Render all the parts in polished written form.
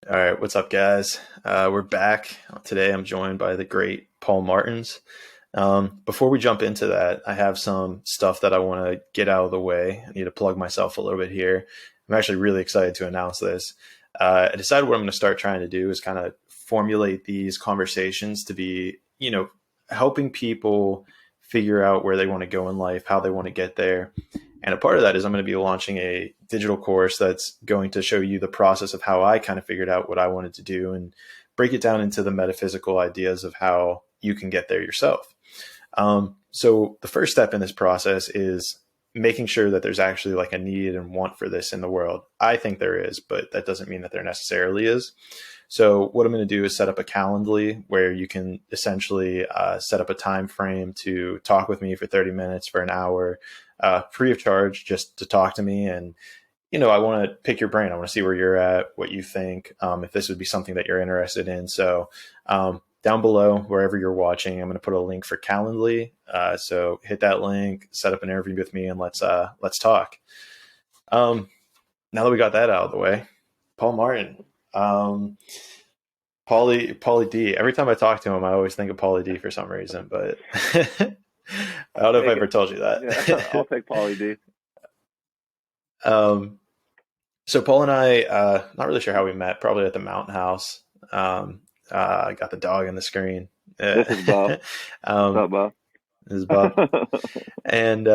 All right, what's up, guys? We're back. Today I'm joined by the great Paul Martins. Before we jump into that, I have some stuff that I want to get out of the way. I need to plug myself a little bit here. I'm actually really excited to announce this. I decided what I'm going to start trying to do is kind of formulate these conversations to be, helping people figure out where they want to go in life, how they want to get there. And a part of that is I'm going to be launching a digital course that's going to show you the process of how I kind of figured out what I wanted to do and break it down into the metaphysical ideas of how you can get there yourself. So the first step in this process is making sure that there's actually like a need and want for this in the world. I think there is, but that doesn't mean that there necessarily is. So what I'm going to do is set up a Calendly where you can essentially set up a time frame to talk with me for 30 minutes, for an hour, free of charge, just to talk to me. And, I want to pick your brain. I want to see where you're at, what you think, if this would be something that you're interested in. So down below, wherever you're watching, I'm going to put a link for Calendly. So hit that link, set up an interview with me, and let's talk. Now that we got that out of the way, Paul Martin. Paulie D. Every time I talk to him, I always think of Paulie D for some reason, but I don't know if I ever told you Yeah, I'll that. take Pauly D. um, so Paul and I, not really sure how we met, probably at the Mountain House. I got the dog on the screen. This is Bo. What's um, up, Bo? this is Bob. And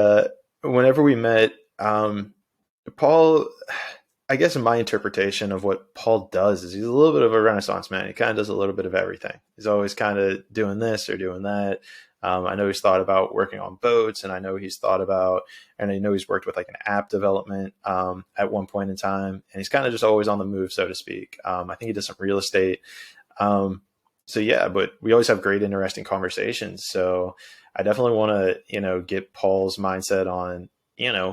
whenever we met, Paul, I guess in my interpretation of what Paul does is he's a little bit of a renaissance man. He kind of does a little bit of everything. He's always kind of doing this or doing that. I know he's thought about working on boats, and I know he's thought about, and I know he's worked with like an app development at one point in time, and he's kind of just always on the move, so to speak. I think he does some real estate. So yeah, but we always have great, interesting conversations. So I definitely want to, get Paul's mindset on,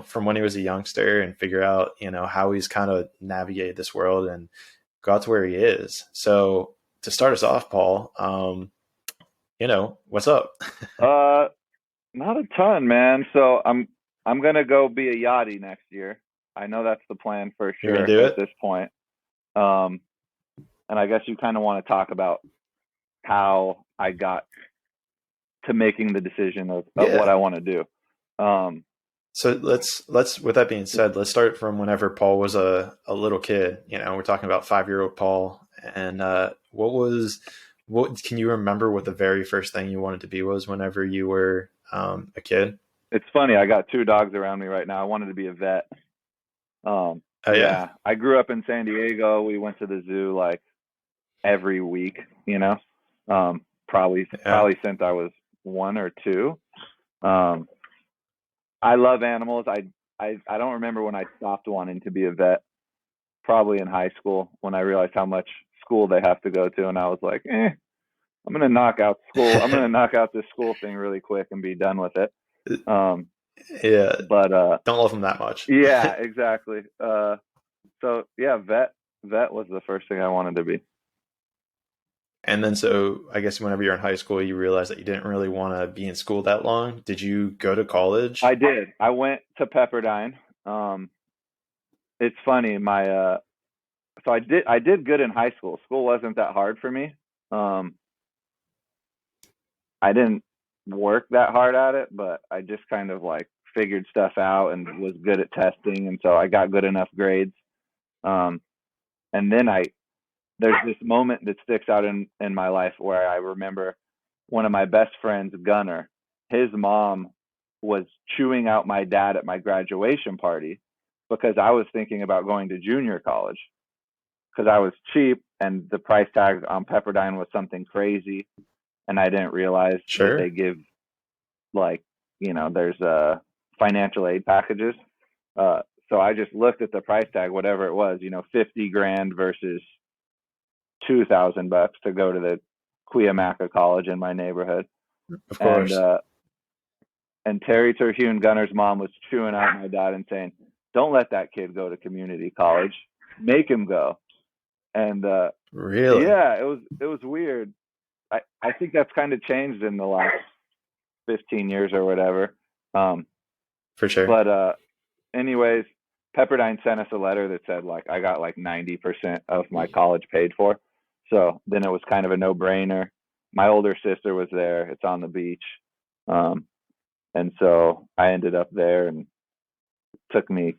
from when he was a youngster and figure out, how he's kind of navigated this world and got to where he is. So to start us off, Paul, what's up? uh, Not a ton, man. So I'm gonna go be a yachty next year. I know that's the plan for You're gonna sure do at it? this point. Um, and I guess you kind of want to talk about how I got to making the decision of what Yeah. I want to do. Um, So let's with that being said, let's start from whenever Paul was a little kid. We're talking about 5-year-old Paul. And what can you remember what the very first thing you wanted to be was whenever you were a kid? it's funny. I got two dogs around me right now. I wanted to be a vet. Oh yeah. Yeah, I grew up in San Diego. We went to the zoo like every week, Yeah. probably since I was one or two. Um, I love animals. I don't remember when I stopped wanting to be a vet. Probably in high school when I realized how much school they have to go to, and I was like, I'm gonna knock out school. I'm gonna knock out this school thing really quick and be done with it. Um, Yeah. but Don't love him that much. yeah, exactly. So yeah, vet was the first thing I wanted to be. And then so I guess whenever you're in high school, you realized that you didn't really want to be in school that long. Did you go to I college? did. I went to Pepperdine. Um, it's funny. I did good in high school. School wasn't that hard for me. Um, I didn't work that hard at it, but I just kind of like figured stuff out and was good at testing, and so I got good enough grades. Um, and then there's this moment that sticks out in my life where I remember one of my best friends, Gunner. His mom was chewing out my dad at my graduation party because I was thinking about going to junior college because I was cheap and the price tag on Pepperdine was something crazy, and I didn't realize that they Sure. give like there's financial aid packages. Uh, so I just looked at the price tag, whatever it was, 50 grand versus $2,000 to go to the Cuyamaca College in my neighborhood, Of and course. uh, and Terry Terhune Gunner's mom was chewing out my dad and saying, "Don't let that kid go to community college, make him go." And Really? yeah, it was weird. I think that's kind of changed in the last 15 years or whatever. Um, For sure. but anyways, Pepperdine sent us a letter that said like I got like 90% of my college paid for. So then it was kind of a no-brainer. My older sister was there. It's on the beach. Um, and so I ended up there, and it took me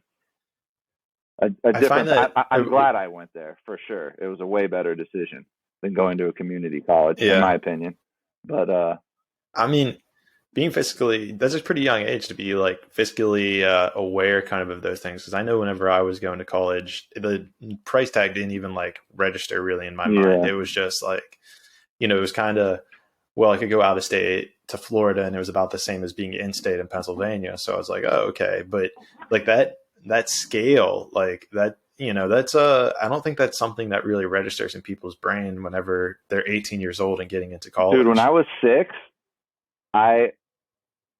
a I find different. that, I'm glad I went there for sure. It was a way better decision than going to a community college, in yeah, my opinion. But I mean, being fiscally, that's a pretty young age to be like fiscally aware kind of those things. Because I know whenever I was going to college, the price tag didn't even like register really in my mind. yeah, It was just like, it was kind of, well, I could go out of state to Florida and it was about the same as being in state in Pennsylvania. So I was like, oh, okay. But like that scale, like that, that's I don't think that's something that really registers in people's brain whenever they're 18 years old and getting into dude, when I college. was 6, I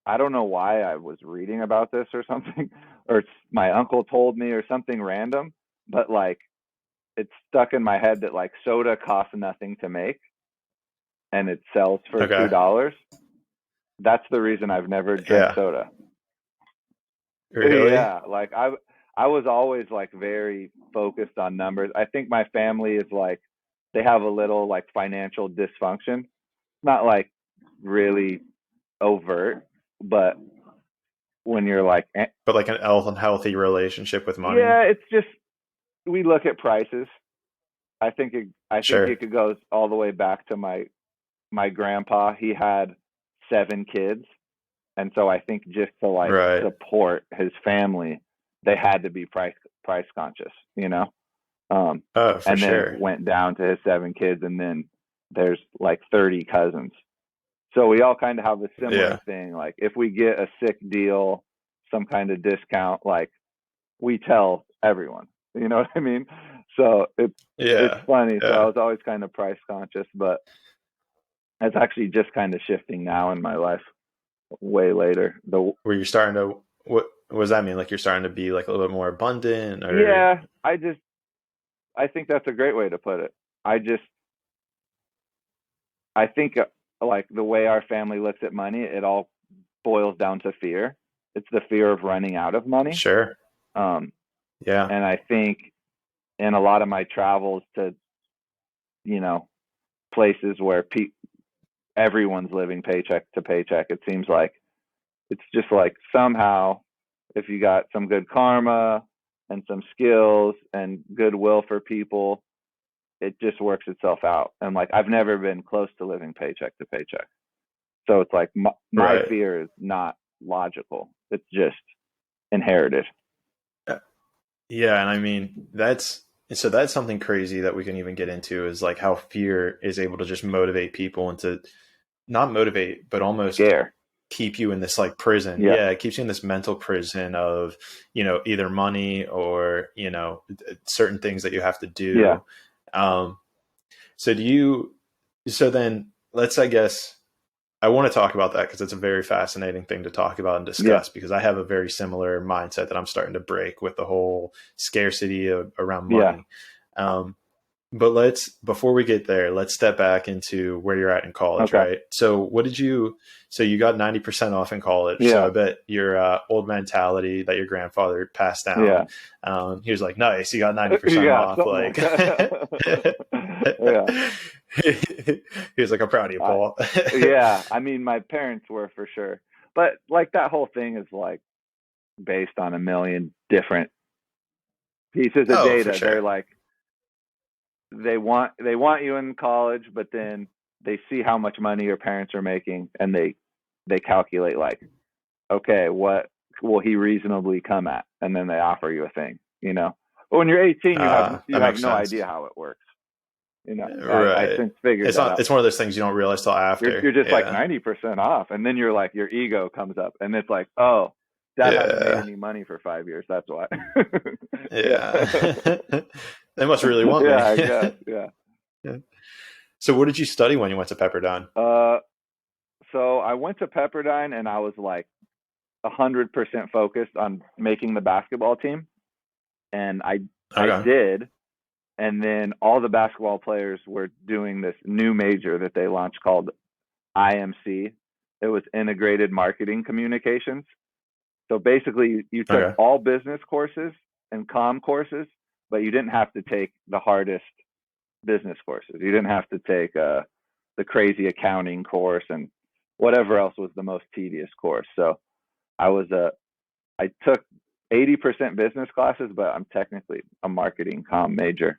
I don't know why I was reading about this or something, or my uncle told me or something random, but like it's stuck in my head that like soda costs nothing to make and it sells for Okay. $2. That's the reason I've never drank Yeah. soda. Really? Yeah, like I was always like very focused on numbers. I think my family is like they have a little like financial dysfunction. Not like really overt, but when you're like But like an unhealthy relationship with money? yeah, it's just we look at prices. I think it Sure. could go all the way back to my grandpa. He had 7 kids, and so I think just to like Right. support his family, they had to be price conscious, you know. Oh, for And then it sure. went down to his 7 kids, and then there's like 30 cousins. So we all kind of have a similar Yeah. thing. Like if we get a sick deal, some kind of discount, like we tell everyone. You know what I mean? So it's Yeah. funny. So I Yeah. was always kind of price conscious, but it's actually just kind of shifting now in my life. Way later, the Where you're starting to, what does that mean? Like you're starting to be like a little bit more abundant or yeah, I think that's a great way to put it. I just I think like the way our family looks at money, it all boils down to fear. It's the fear of running out of money. sure. Um, Yeah. and I think in a lot of my travels to you know places where everyone's living paycheck to paycheck, it seems like it's just like somehow if you got some good karma and some skills and goodwill for people, it just works itself out. And like I've never been close to living paycheck to paycheck. So it's like my Right. fear is not logical. It's just inherited. Yeah, and I mean that's something crazy that we can even get into is like how fear is able to just motivate people into not motivate, but almost Scare. keep you in this like prison. Yeah. Yeah, it keeps you in this mental prison of, either money or, certain things that you have to Yeah. do. Um, so so then I guess I want to talk about that because it's a very fascinating thing to talk about and Yeah. discuss because I have a very similar mindset that I'm starting to break with the whole scarcity around Yeah. money. Um, but before we get there, let's step back into where you're at in college, Okay. right? So you got 90% off in college. So Yeah. I bet your old mentality that your grandfather passed Yeah. down, he was like, nice, you got 90% Yeah. off. Something like Like, that. Yeah. he was like, I'm proud of you, I, Paul. yeah. I mean, my parents were for sure, but like that whole thing is like based on a million different pieces of Oh, for data. They're sure. like they want you in college, but then they see how much money your parents are making, and they calculate like, okay, what will he reasonably come at, and then they offer you a thing, you know. But when you're 18, you That have makes no idea sense. how it works. You know, I Right. since figured It's that not. out. It's one of those things you don't realize till You're after. just like Yeah. 90% off, and then you're like your ego comes up, and it's like, oh, dad hasn't made Yeah. any money for 5 years. That's why. Yeah. Yeah. They must really want Yeah, me. I guess. Yeah. So, what did you study when you went to Pepperdine? Uh, so I went to Pepperdine, and I was like 100% focused on making the basketball team, and I Okay. did. And then all the basketball players were doing this new major that they launched called IMC. It was Integrated Marketing Communications. So basically, you took Okay. all business courses and comm courses, but you didn't have to take the hardest business courses. You didn't have to take the crazy accounting course and whatever else was the most tedious course. So I took 80% business classes, but I'm technically a marketing comm major.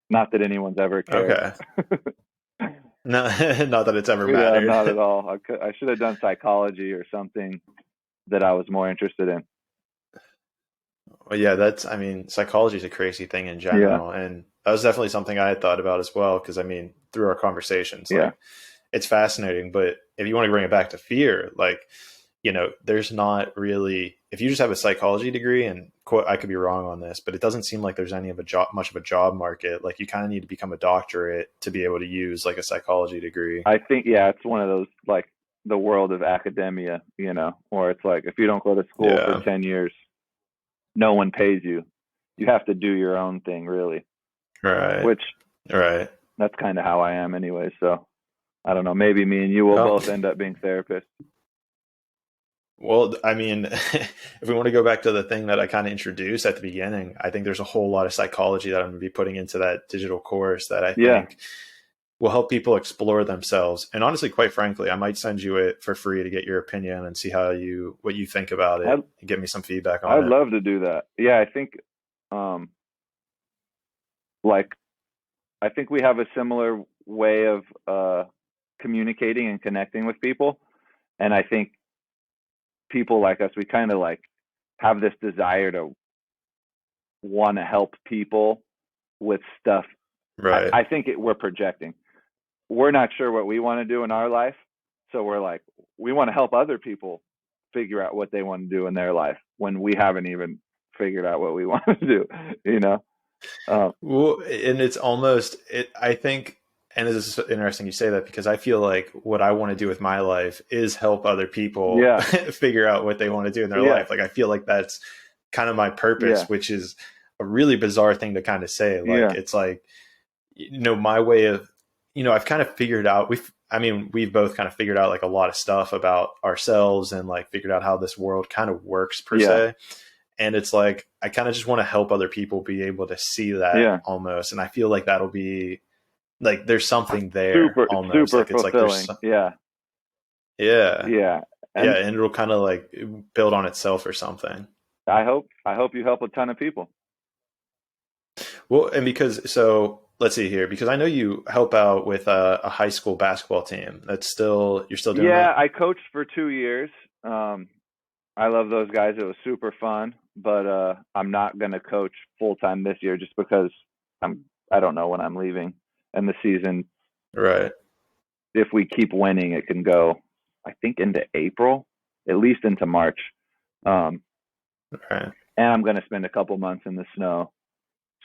Not that anyone's ever cared. Okay. No, not that it's ever Yeah, mattered. not at all. I should have done psychology or something that I was more interested in. Well, yeah, I mean, psychology is a crazy thing in Yeah, general. And that was definitely something I had thought about as well. Cause I mean, through our conversations, yeah. like it's fascinating. But if you want to bring it back to fear, like, there's not really, if you just have a psychology degree, and quote, I could be wrong on this, but it doesn't seem like there's much of a job market. Like you kind of need to become a doctorate to be able to use like a psychology degree. I think, yeah, it's one of those, like the world of academia, where it's like, if you don't go to school for Yeah. 10 years, no one pays you. You have to do your own thing, really, Right. which Right. that's kind of how I am anyway. So I don't know, maybe me and you will both end up being therapists. Well, I mean, if we want to go back to the thing that I kind of introduced at the beginning, I think there's a whole lot of psychology that I'm going to be putting into that digital course that I think will help people explore themselves. And honestly, quite frankly, I might send you it for free to get your opinion and see what you think about it and give me some feedback on I'd it. love to do that. Yeah, I think, like, I think we have a similar way of communicating and connecting with people. And I think people like us, we kind of like have this desire to want to help people with stuff. Right. I think we're projecting. We're not sure what we want to do in our life. So we're like, we want to help other people figure out what they want to do in their life when we haven't even figured out what we want to do, Well, and it's almost, I think, and this is interesting you say that because I feel like what I want to do with my life is help other people figure out what they want to do in their life. Like, I feel like that's kind of my purpose, which is a really bizarre thing to kind of say. Like, it's like, my way of, I've kind of figured out, we've both kind of figured out like a lot of stuff about ourselves and like figured out how this world kind of works per se. And it's like, I kind of just want to help other people be able to see that almost. And I feel like that'll be like, there's something there almost. Super like it's fulfilling. like, Yeah. And it'll kind of like build on itself or something. I hope you help a ton of people. Well, and so let's see here, because I know you help out with a high school basketball team. You're still doing that? Yeah, I coached for 2 years. I love those guys. It was super fun, but I'm not going to coach full time this year just because I don't know when I'm leaving, and the season. Right. If we keep winning, it can go, I think, into April, at least into March. Right. And I'm going to spend a couple months in the snow,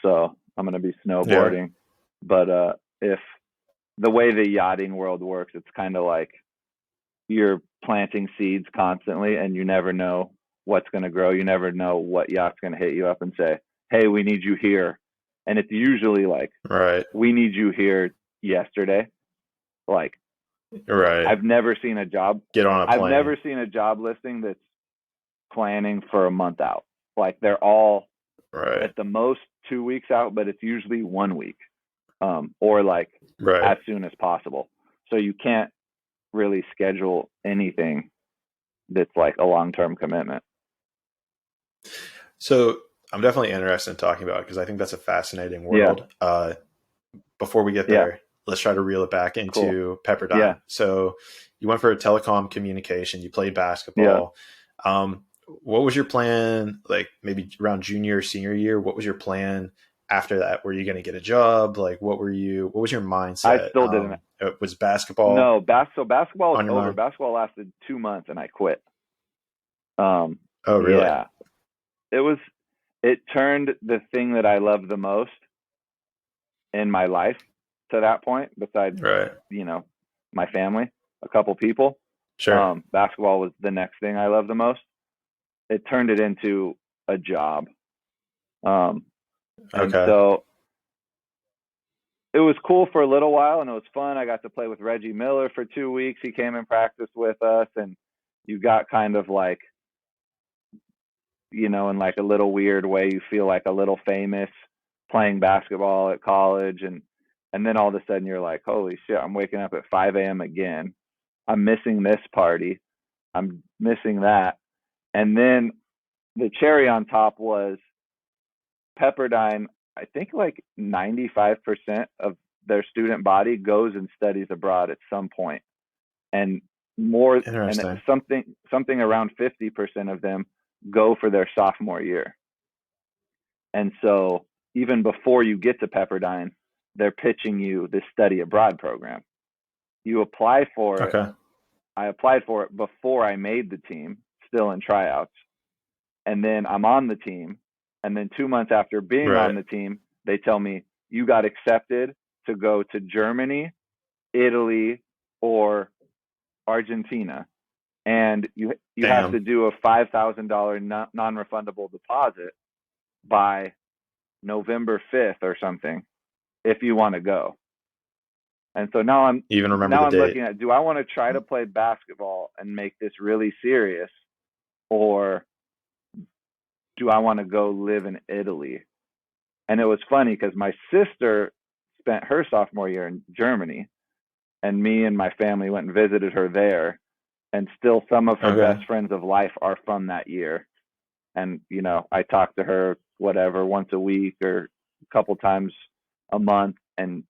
so I'm going to be snowboarding. Yeah. But if the way the yachting world works, it's kind of like you're planting seeds constantly and you never know what's going to grow. You never know what yacht's going to hit you up and say, hey, we need you here. And it's usually like, we need you here yesterday. Like, I've never seen a job. Get on a plane. I've never seen a job listing that's planning for a month out. Like, they're all at the most 2 weeks out, but it's usually 1 week, or like as soon as possible. So you can't really schedule anything that's like a long-term commitment. So I'm definitely interested in talking about it because I think that's a fascinating world. Before we get there, let's try to reel it back into Pepperdine. Yeah. So you went for a telecom communication, you played basketball. What was your plan, like maybe around junior or senior year? What was your plan after that? Were you going to get a job? Like, what was your mindset? I still didn't. Was basketball? No, basketball was over. Mind? Basketball lasted 2 months and I quit. Oh, really? Yeah. It turned the thing that I loved the most in my life to that point, besides, my family, a couple people. Sure. Basketball was the next thing I loved the most. It turned it into a job. And so it was cool for a little while and it was fun. I got to play with Reggie Miller for 2 weeks. He came and practiced with us, and you got kind of like in like a little weird way, you feel like a little famous playing basketball at college, and then all of a sudden you're like, holy shit, I'm waking up at 5 a.m. again. I'm missing this party. I'm missing that. And then the cherry on top was Pepperdine. I think like 95% of their student body goes and studies abroad at some point, and more, and Interesting. something around 50% of them go for their sophomore year. And so even before you get to Pepperdine, they're pitching you this study abroad program. You apply for it. Okay. I applied for it before I made the team, still in tryouts. And then I'm on the team. And then 2 months after being on Right. the team, they tell me you got accepted to go to Germany, Italy, or Argentina. And you have to Damn. do a $5,000 non-refundable deposit by November 5th or something if you want to go. And so now I'm You even remember now the I'm date. looking at, do I want to try to play basketball and make this really serious, or do I want to go live in Italy? And it was funny because my sister spent her sophomore year in Germany, and me and my family went and visited her there. And still, some of her Okay. best friends of life are from that year. And I talk to her whatever once a week or a couple times a month, and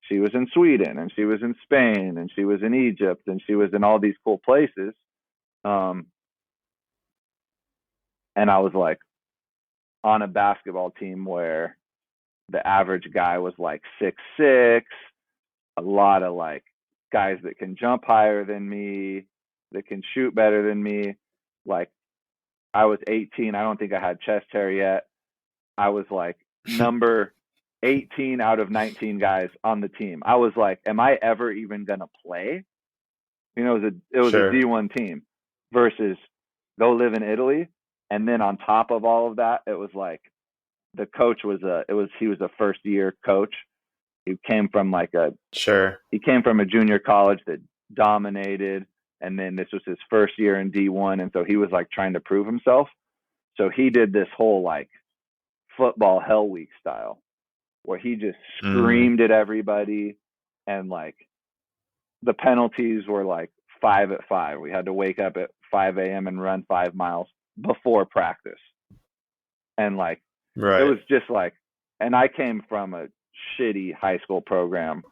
she was in Sweden, and she was in Spain, and she was in Egypt, and she was in all these cool places. Um, and I was like on a basketball team where the average guy was like 6'6", a lot of like guys that can jump higher than me, that can shoot better than me. Like, I was 18. I don't think I had chest hair yet. I was like number 18 out of 19 guys on the team. I was like, am I ever even going to play? It was a Sure. D1 team versus go live in Italy. And then on top of all of that, it was like the coach he was a first year coach. He came from Sure. a junior college that dominated, and then this was his first year in D1, and so he was like trying to prove himself. So he did this whole like football hell week style where he just Mm. screamed at everybody, and like the penalties were like 5 at 5. We had to wake up at 5 a.m. and run 5 miles before practice. And like, it Right. was just like, and I came from a shitty high school program.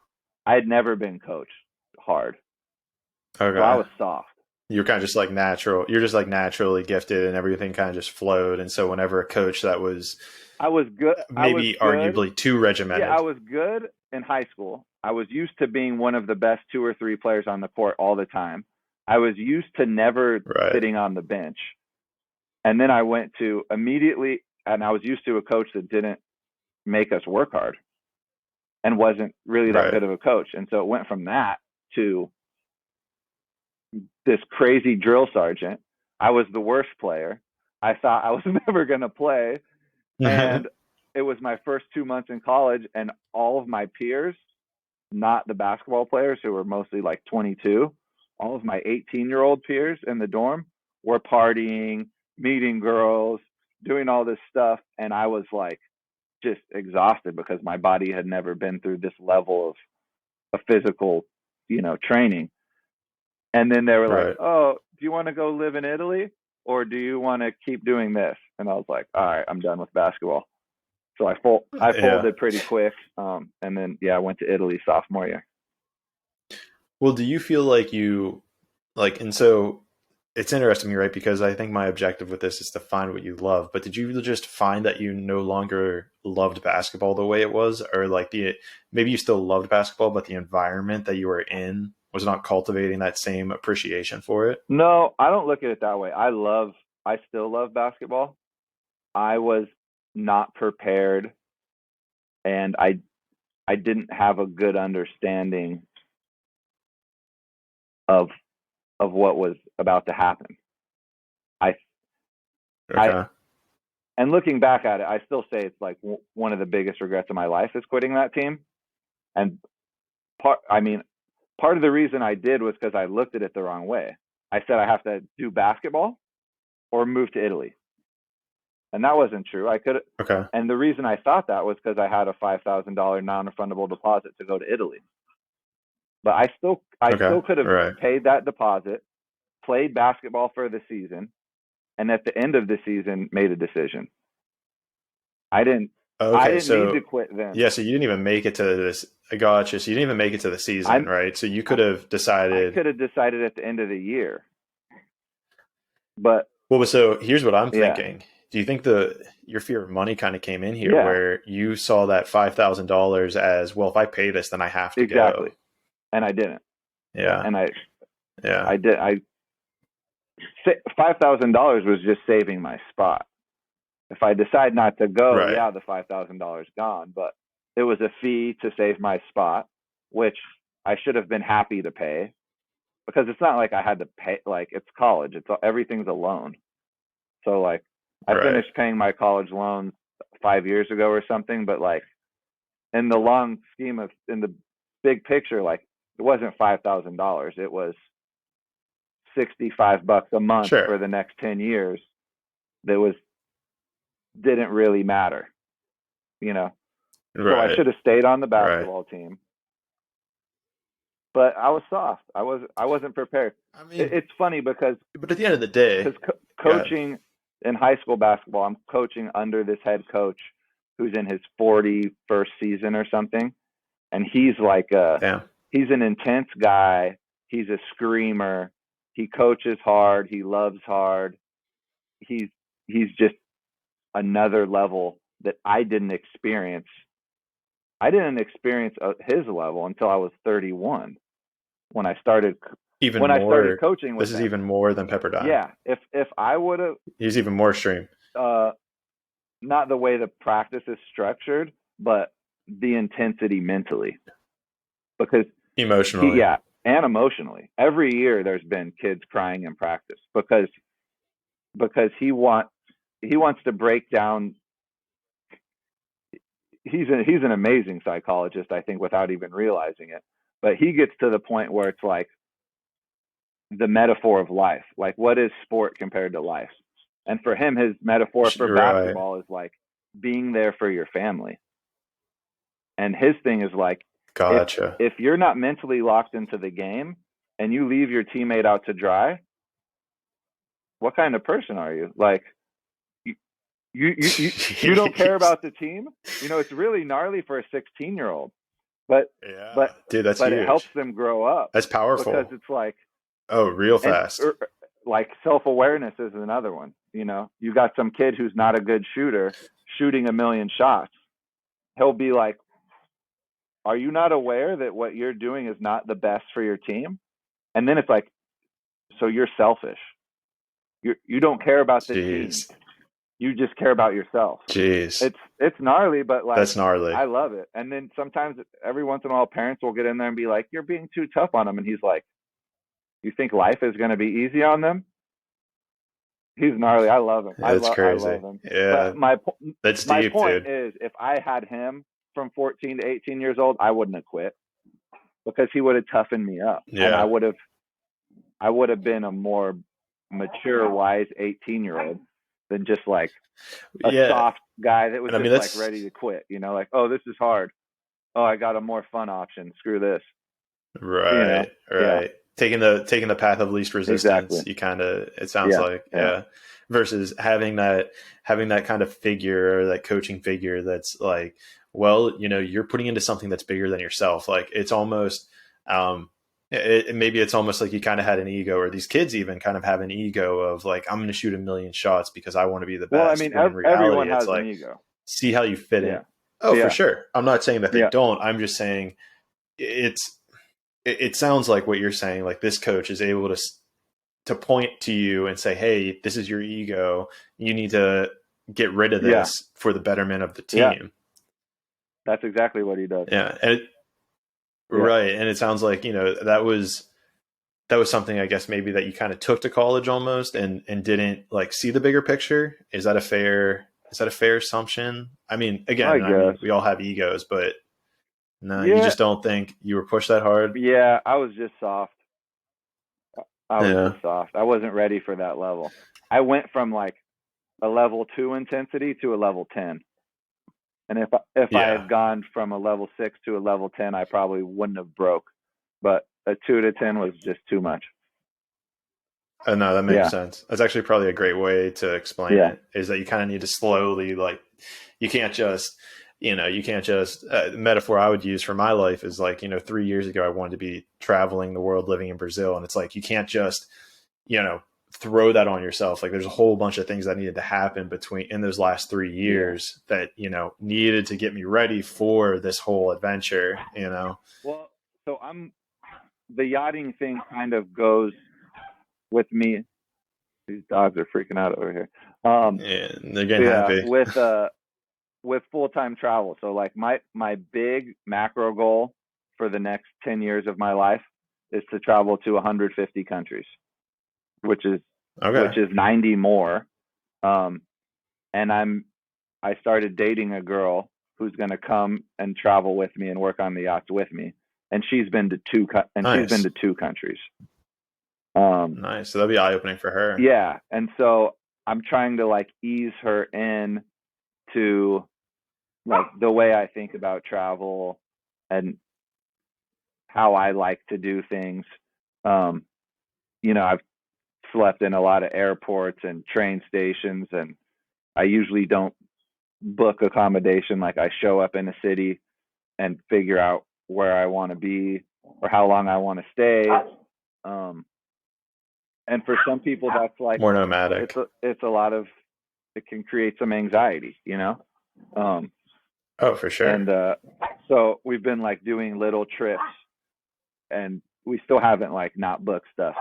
I had never been coached hard. So I Okay. was soft. You're kind of just like natural. You're just like naturally gifted, and everything kind of just flowed. And so, whenever a coach that was I was good. I was maybe good. arguably too Yeah, I regimented, was good in high school. I was used to being one of the best 2 or 3 players on the court all the time. I was used to never right? sitting on the bench. And then I went to immediately, and I was used to a coach that didn't make us work hard and wasn't really that Right. good of a coach. And so it went from that to this crazy drill sergeant. I was the worst player. I thought I was never going to play. And it was my first 2 months in college, and all of my peers, not the basketball players who were mostly like 22, all of my 18-year-old peers in the dorm were partying, meeting girls, doing all this stuff. And I was like just exhausted because my body had never been through this level of physical, training. And then they were like, Right. oh, do you want to go live in Italy, or do you want to keep doing this? And I was like, all right, I'm done with basketball. So I Yeah. folded pretty quick. And then, yeah, I went to Italy sophomore year. Well, do you feel like you like, and so it's interesting, right? Because I think my objective with this is to find what you love. But did you just find that you no longer loved basketball the way it was, or like maybe you still loved basketball, but the environment that you were in was not cultivating that same appreciation for it? No, I don't look at it that way. I still love basketball. I was not prepared, and I didn't have a good understanding of what was about to happen. I I Okay. and looking back at it, I still say it's like one of the biggest regrets of my life is quitting that team. And I mean, part of the reason I did was because I looked at it the wrong way. I said I have to do basketball or move to Italy. And that wasn't true. I could, Okay. and the reason I thought that was because I had a $5,000 non-refundable deposit to go to Italy. But I Okay. still could have Right. paid that deposit, played basketball for the season, and at the end of the season made a decision. I didn't, I Okay. didn't need So to quit then. yeah, so you didn't even make it to this. I gotcha. So you didn't even make it to the season, I, right? So you could I, have I decided. could have decided at the end of the year, but Well, so here's what I'm yeah, thinking. Do you think your fear of money kind of came in here, yeah, where you saw that $5,000 as, well, if I pay this, then I have to exactly. go? And I didn't. Yeah. And Yeah. I did. $5,000 was just saving my spot. If I decide not to go, Right. yeah, the $5,000 gone, but it was a fee to save my spot, which I should have been happy to pay because it's not like I had to pay. Like it's college, everything's a loan. So like I Right. finished paying my college loans 5 years ago or something, but like in the long scheme of in the big picture, like it wasn't $5,000. It was $65 a month Sure. for the next 10 years. That was didn't really matter, you know. So I Right. should have stayed on the Right. basketball team, but I was soft. I wasn't prepared. I mean, It's funny because but at the end of the day, God. coaching in high school basketball, I'm coaching under this head coach who's in his 41st season or something, and he's like Damn. he's an intense guy. He's a screamer. He coaches hard. He loves hard. He's just another level that I didn't experience. I didn't experience his level until I was 31 when I started Even more. coaching This with is him. even more than Pepperdine. Yeah, if I would have He's even more extreme. uh, not the way the practice is structured, but the intensity mentally, because Emotionally. and emotionally. Every year there's been kids crying in practice because he wants to break down. He's an amazing psychologist, I think, without even realizing it. But he gets to the point where it's like the metaphor of life. Like, what is sport compared to life? And for him, his metaphor for Right. basketball is like being there for your family. And his thing is like, Gotcha. if you're not mentally locked into the game and you leave your teammate out to dry, what kind of person are you? Like, you don't care about the team. You know, it's really gnarly for a 16-year-old, but Yeah. Dude, that's it helps huge. them grow up That's because powerful. it's like, Oh, real and fast. like self-awareness is another one. You know, you got some kid who's not a good shooter shooting a million shots. He'll be like, are you not aware that what you're doing is not the best for your team? And then it's like, so you're selfish. You don't care about the team. Jeez. You just care about yourself. Jeez. It's gnarly, but like That's gnarly. I love it. And then sometimes every once in a while parents will get in there and be like, you're being too tough on them. And he's like, you think life is going to be easy on them? He's gnarly. I love him. That's I crazy. love him. Yeah. But That's my deep, point dude. is, if I had him from 14 to 18 years old, I wouldn't have quit because he would have toughened me up, and Yeah. I would have been a more mature, wise 18-year-old than just like a Yeah. soft guy that was And I mean, just like ready to quit. You know, like, oh, this is hard. Oh, I got a more fun option. Screw this. right. You know? Right. Yeah. Taking the path of least resistance. Exactly. You kind of, it sounds like, Yeah. versus having that kind of figure, or that coaching figure that's like, well, you're putting into something that's bigger than yourself. Like it's almost, maybe it's almost like you kind of had an ego, or these kids even kind of have an ego of like, I'm going to shoot a million shots because I want to be the best. Well, I mean, when in reality, everyone has it's like, an ego. see how you fit in. Yeah. Oh, Yeah. for sure. I'm not saying that they Yeah. don't. I'm just saying it sounds like what you're saying. Like this coach is able to point to you and say, hey, this is your ego. You need to get rid of this for the betterment of the team. Yeah. That's exactly what he does. Yeah. Right. And it sounds like, that was something, I guess, maybe that you kind of took to college almost and didn't like see the bigger picture. Is that a fair assumption? I mean, again, we all have egos, but no, you just don't think you were pushed that hard? Yeah, I was just soft. I was just soft. I wasn't ready for that level. I went from like a level 2 intensity to a level 10. And if I Yeah. had gone from a level 6 to a level 10, I probably wouldn't have broke. But a 2 to 10 was just too much. No, that makes Yeah. sense. That's actually probably a great way to explain Yeah. it, is that you kind of need to slowly, like, you can't just, metaphor I would use for my life is like, 3 years ago, I wanted to be traveling the world, living in Brazil. And it's like, you can't just, throw that on yourself. Like, there's a whole bunch of things that needed to happen in those last 3 years that, needed to get me ready for this whole adventure. Well, so the yachting thing kind of goes with me. These dogs are freaking out over here. Yeah, they're getting happy. With full-time travel. So like my big macro goal for the next 10 years of my life is to travel to 150 countries, which is Okay. 90 more. And I started dating a girl who's going to come and travel with me and work on the yachts with me. And she's been to two countries. Nice. So that'd be eye-opening for her. Yeah. And so I'm trying to like ease her in to like the way I think about travel and how I like to do things. I've slept in a lot of airports and train stations, and I usually don't book accommodation. Like I show up in a city and figure out where I want to be or how long I want to stay. And for some people, that's like more nomadic. It's a lot of, it can create some anxiety, Oh, for sure. And so we've been like doing little trips, and we still haven't like not booked stuff.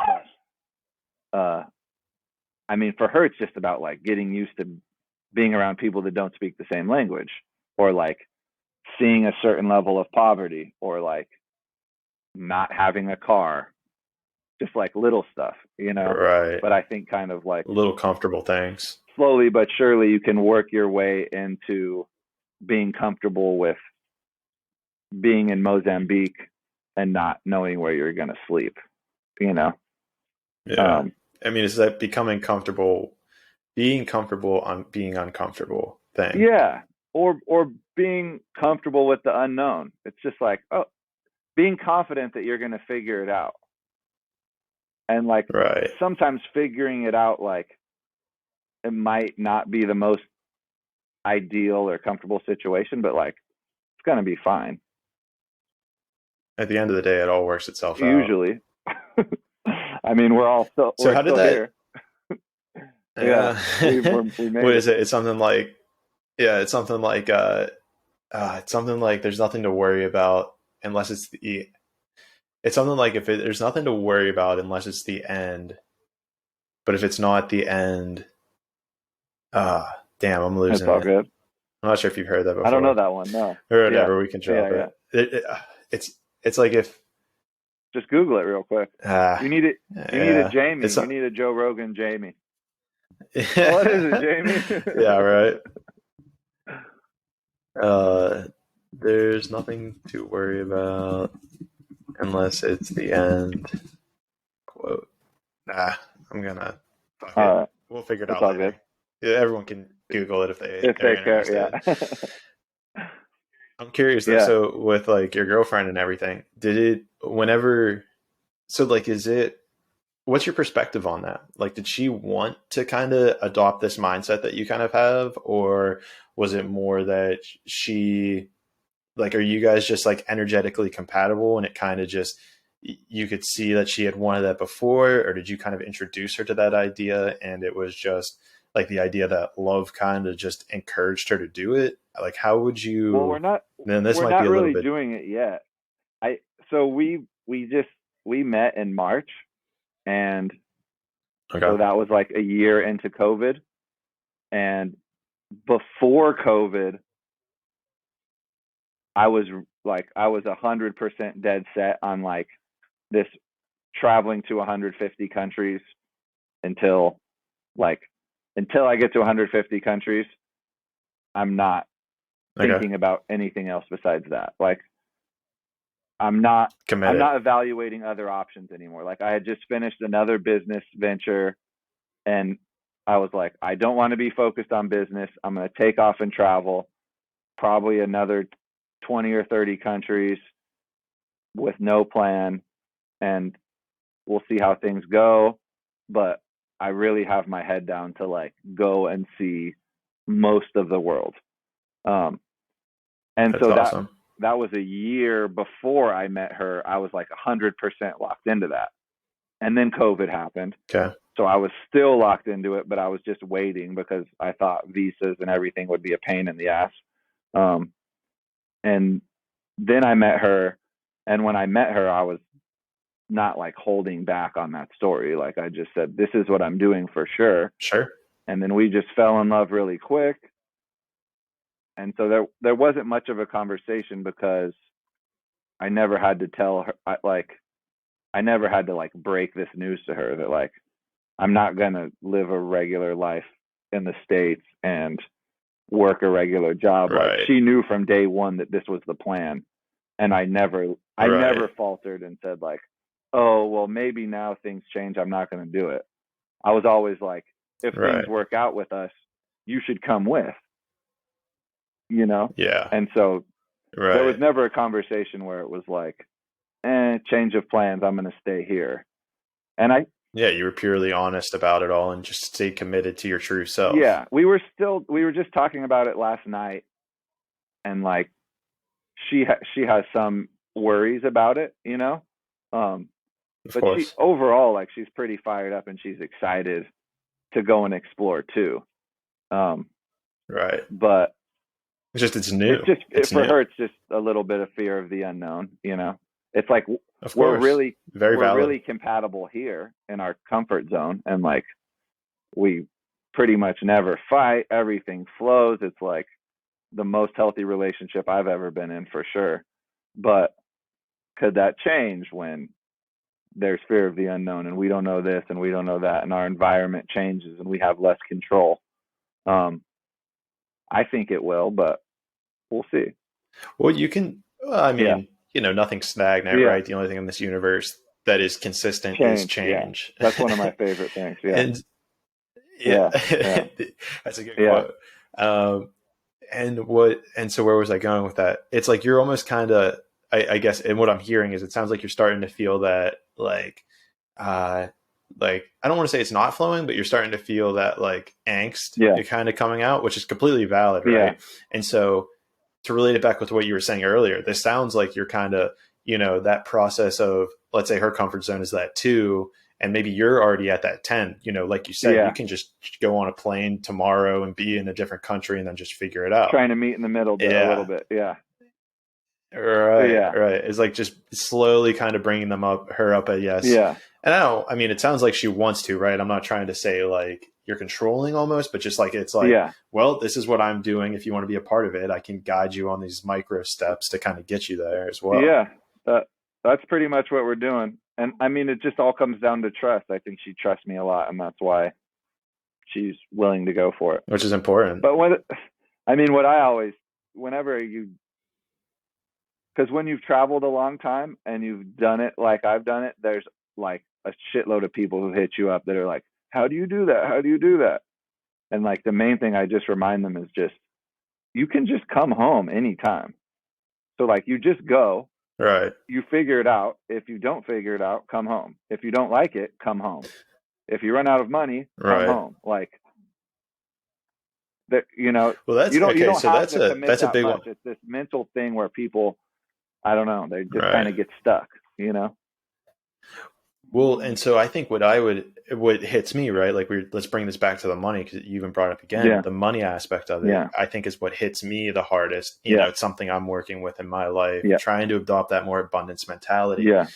I mean, for her, it's just about like getting used to being around people that don't speak the same language, or like seeing a certain level of poverty, or like not having a car, just like little stuff, Right. But I think kind of like little comfortable things. Slowly but surely you can work your way into being comfortable with being in Mozambique and not knowing where you're going to sleep, Yeah. I mean, is that being comfortable on being uncomfortable thing? Yeah. Or being comfortable with the unknown. It's just like, being confident that you're going to figure it out. And like, right. Sometimes figuring it out, like, it might not be the most ideal or comfortable situation, but like, it's going to be fine. At the end of the day, it all works itself out. Usually. I mean, we're how did that? Here. Yeah. we made what is it? It's something like, it's something like there's nothing to worry about unless it's something like there's nothing to worry about unless it's the end. But if it's not the end, damn, I'm losing That's all good. I'm not sure if you've heard that before. I don't know that one, no. Or whatever, we can drop it. It's like if... Just Google it real quick. You need a Jamie. You need a Joe Rogan Jamie. What is it, Jamie? Yeah, right. There's nothing to worry about unless it's the end. Quote. I'm gonna. We'll figure it out later. Good. Yeah, everyone can Google it if they care. Yeah. I'm curious though. So with like your girlfriend and everything, what's your perspective on that? Like, did she want to kind of adopt this mindset that you kind of have, or was it more that she, like, are you guys just like energetically compatible and it kind of just, you could see that she had wanted that before, or did you kind of introduce her to that idea and it was just like the idea that love kind of just encouraged her to do it? Like, how would you? Well, we're not really doing it yet. So we met in March, and so that was like a year into COVID. And before COVID, I was 100% dead set on like this traveling to 150 countries until I get to 150 countries. I'm not thinking about anything else besides that. Like, I'm not evaluating other options anymore. Like, I had just finished another business venture, and I was like, I don't want to be focused on business. I'm going to take off and travel, probably another 20 or 30 countries with no plan, and we'll see how things go. But I really have my head down to like go and see most of the world. And That's so awesome. that was a year before I met her. I was like 100% locked into that. And then COVID happened. Okay. So I was still locked into it, but I was just waiting because I thought visas and everything would be a pain in the ass. And then I met her. And when I met her, I was not like holding back on that story. Like I just said, this is what I'm doing for sure. Sure. And then we just fell in love really quick. And so there wasn't much of a conversation because I never had to tell her, I never had to like break this news to her that like, I'm not going to live a regular life in the States and work a regular job. Right. Like she knew from day one that this was the plan. And I never faltered and said like, oh, well, maybe now things change. I'm not going to do it. I was always like, if things work out with us, you should come with, you know? Yeah. And so there was never a conversation where it was like, change of plans. I'm going to stay here. And yeah, you were purely honest about it all and just stay committed to your true self. Yeah, we were just talking about it last night, and like she has some worries about it, you know. But she overall, like, she's pretty fired up and she's excited to go and explore too. Right. But it's new. It's for her, it's just a little bit of fear of the unknown, you know. It's like we're really compatible here in our comfort zone, and like we pretty much never fight. Everything flows. It's like the most healthy relationship I've ever been in for sure. But could that change when there's fear of the unknown and we don't know this and we don't know that and our environment changes and we have less control? I think it will, but we'll see. Well, you know, nothing's stagnant, right? The only thing in this universe that is consistent is change. Yeah. That's one of my favorite things. Yeah. And that's a good quote. And so where was I going with that? It's like you're almost kind of, I guess, and what I'm hearing is it sounds like you're starting to feel that like I don't want to say it's not flowing, but you're starting to feel that like angst kind of coming out, which is completely valid, right? Yeah. And so to relate it back with what you were saying earlier, this sounds like you're kind of, you know, that process of, let's say her comfort zone is that 2, and maybe you're already at that 10, you know, like you said, you can just go on a plane tomorrow and be in a different country and then just figure it out. Trying to meet in the middle a little bit. Yeah. Right. It's like just slowly kind of bringing her up a yes. Yeah. And it sounds like she wants to, right? I'm not trying to say like you're controlling almost, but just like, it's like, well, this is what I'm doing. If you want to be a part of it, I can guide you on these micro steps to kind of get you there as well. Yeah. That's pretty much what we're doing. And I mean, it just all comes down to trust. I think she trusts me a lot, and that's why she's willing to go for it. Which is important. But because when you've traveled a long time and you've done it like I've done it, there's like a shitload of people who hit you up that are like, how do you do that? How do you do that? And like the main thing I just remind them is just, you can just come home anytime. So like you just go. Right. You figure it out. If you don't figure it out, come home. If you don't like it, come home. If you run out of money, come home. Like that, you know. Well, that's you don't so have that's a big much. one. It's this mental thing where people, I don't know, they just kind of get stuck, you know. Well, and so I think what hits me, right? Like let's bring this back to the money, because you even brought it up again. The money aspect of it, I think, is what hits me the hardest. You know, it's something I'm working with in my life, trying to adopt that more abundance mentality. You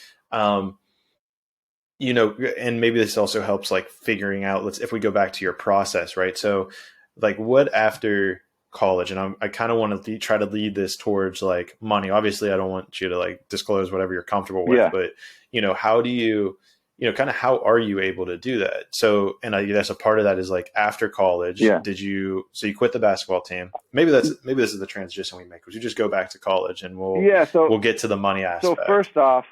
know, and maybe this also helps like figuring out, if we go back to your process, right? So like what after college, and I kind of want to try to lead this towards like money. Obviously I don't want you to like disclose whatever you're comfortable with, but you know, how do you, you know, kind of how are you able to do that? So, and I guess a part of that is like after college, you quit the basketball team. Maybe this is the transition we make. Would you just go back to college and we'll get to the money aspect? So first off,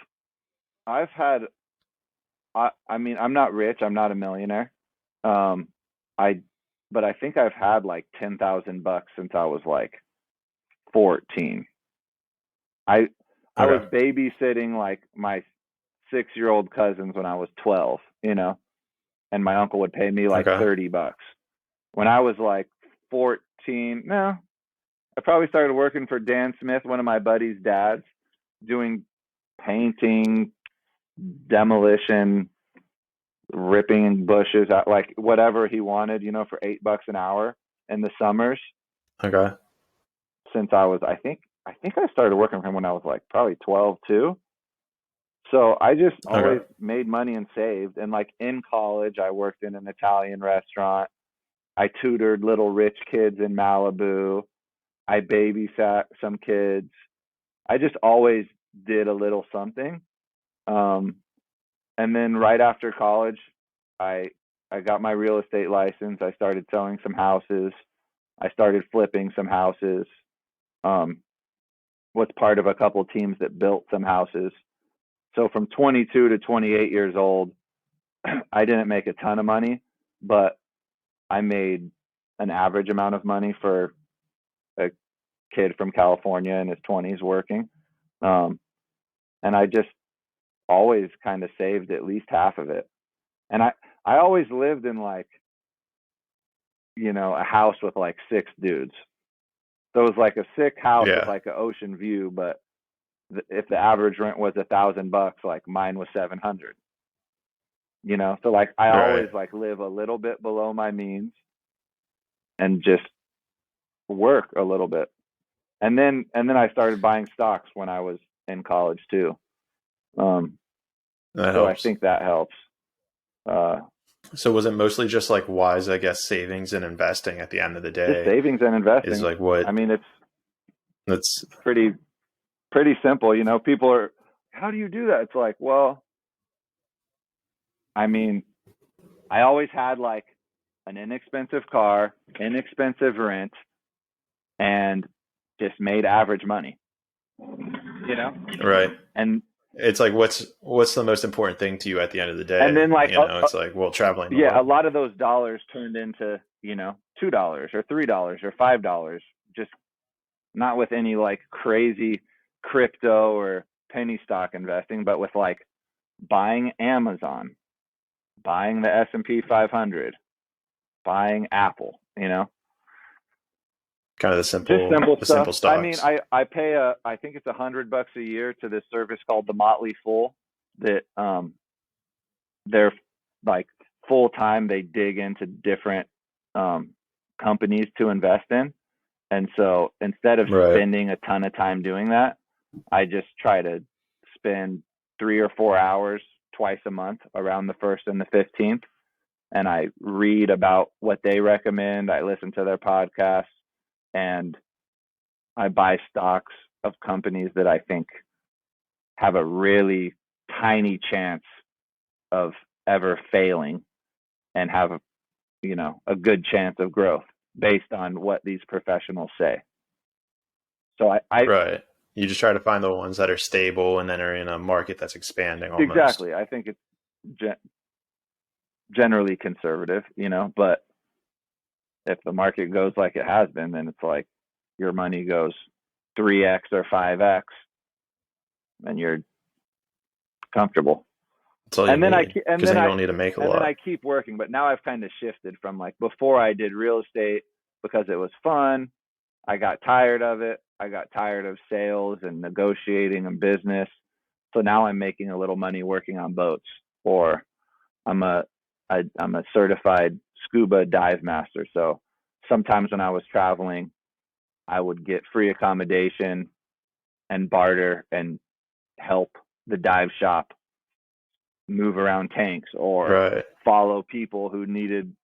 I mean, I'm not rich. I'm not a millionaire. but I think I've had like $10,000 since I was like 14. I was Okay. babysitting like my 6-year-old cousins when I was 12, and my uncle would pay me like Okay. $30. When I was like 14, no, I probably started working for Dan Smith, one of my buddy's dads, doing painting, demolition, ripping bushes out, like whatever he wanted, for $8 an hour in the summers. Okay. Since I think I started working for him when I was like probably 12 too. So I just always Okay. made money and saved. And like in college, I worked in an Italian restaurant. I tutored little rich kids in Malibu. I babysat some kids. I just always did a little something. Um, and then right after college, I I got my real estate license. I started selling some houses. I started flipping some houses. Um, was part of a couple teams that built some houses. So from 22 to 28 years old, I didn't make a ton of money, but I made an average amount of money for a kid from California in his 20s working. Um, and I just always kind of saved at least half of it. And I always lived in like, a house with like 6 dudes. So it was like a sick house with Yeah. like an ocean view, but if the average rent was $1,000, like mine was 700. So like I Right. always like live a little bit below my means and just work a little bit. And then I started buying stocks when I was in college too. Um, That so I helps. think that helps. Uh, So was it mostly just like wise, I guess, savings and investing at the end of the just day savings and is investing. like I what mean, it's that's pretty simple. People are, how do you do that? It's like, well, I mean, I always had like an inexpensive car, inexpensive rent, and just made average money, you know? right. And It's like what's the most important thing to you at the end of the and day? then like It's like, well, traveling a yeah, a lot. lot of those dollars turned into, $2 or $3 or $5, just not with any like crazy crypto or penny stock investing, but with like buying Amazon, buying the S&P 500, buying Apple, Kind of just simple the stuff. simple I mean, stocks. I pay I think it's $100 a year to this service called the Motley Fool that they're like full time. They dig into different um, companies to invest in, and so instead of Right. spending a ton of time doing that, I just try to spend 3 or 4 hours twice a month around the 1st and the 15th, and I read about what they recommend. I listen to their podcasts, and I buy stocks of companies that I think have a really tiny chance of ever failing and have a good chance of growth based on what these professionals say. So I Right. You just try to find the ones that are stable and then are in a market that's expanding almost. exactly. I think it's generally conservative, but if the market goes like it has been, then it's like your money goes 3x or 5x and you're comfortable. That's all you And then I need ke- and because then then you I don't need to make a and then I lot. keep working, but now I've kind of shifted from like before I did real estate because it was fun. I got tired of it. I got tired of sales and negotiating and business. So now I'm making a little money working on boats, or I'm a I'm a certified scuba dive master. So sometimes when I was traveling, I would get free accommodation and barter and help the dive shop move around tanks or Right. follow people who needed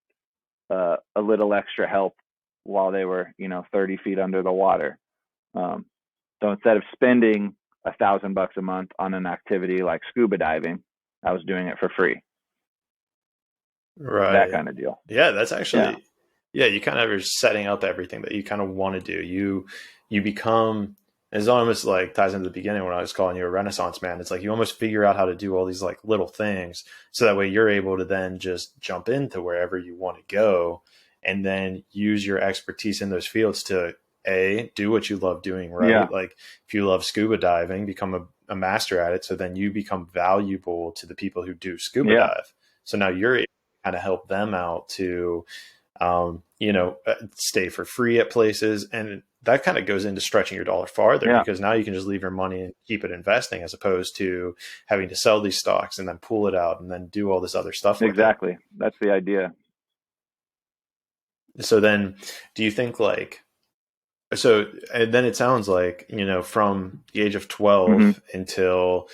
a little extra help while they were 30 feet under the water. So instead of spending $1,000 a month on an activity like scuba diving, I was doing it for free. That Right. kind of deal. Yeah, that's Yeah. actually yeah, you kind of are setting up everything that you kind of want to do. You become It's almost like ties into the beginning when I was calling you a Renaissance man. It's like you almost figure out how to do all these like little things so that way you're able to then just jump into wherever you want to go and then use your expertise in those fields to do what you love doing, Yeah. right? Like if you love scuba diving, become a master at it. So then you become valuable to the people who do scuba Yeah. dive. So now you're able to kind of help them out to, stay for free at places. And that kind of goes into stretching your dollar farther Yeah. because now you can just leave your money and keep it investing as opposed to having to sell these stocks and then pull it out and then do all this other stuff with Exactly. That's the idea. it. So then do you think like, and then it sounds like, from the age of 12 until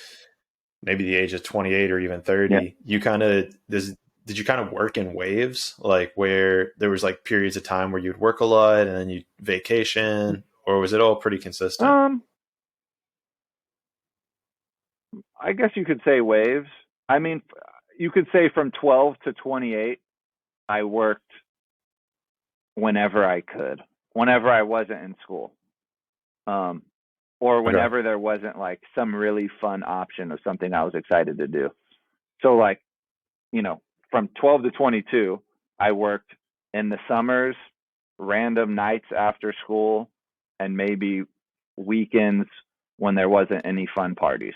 maybe the age of 28 or even 30, you kind of, did you kind of work in waves, like where there was like periods of time where you'd work a lot and then you'd vacation, or was it all pretty consistent? I guess you could say waves. I mean, you could say from 12 to 28, I worked whenever I could, whenever I wasn't in school. Or whenever there wasn't like some really fun option of something I was excited to do. So like, from 12 to 22, I worked in the summers, random nights after school, and maybe weekends when there wasn't any fun parties.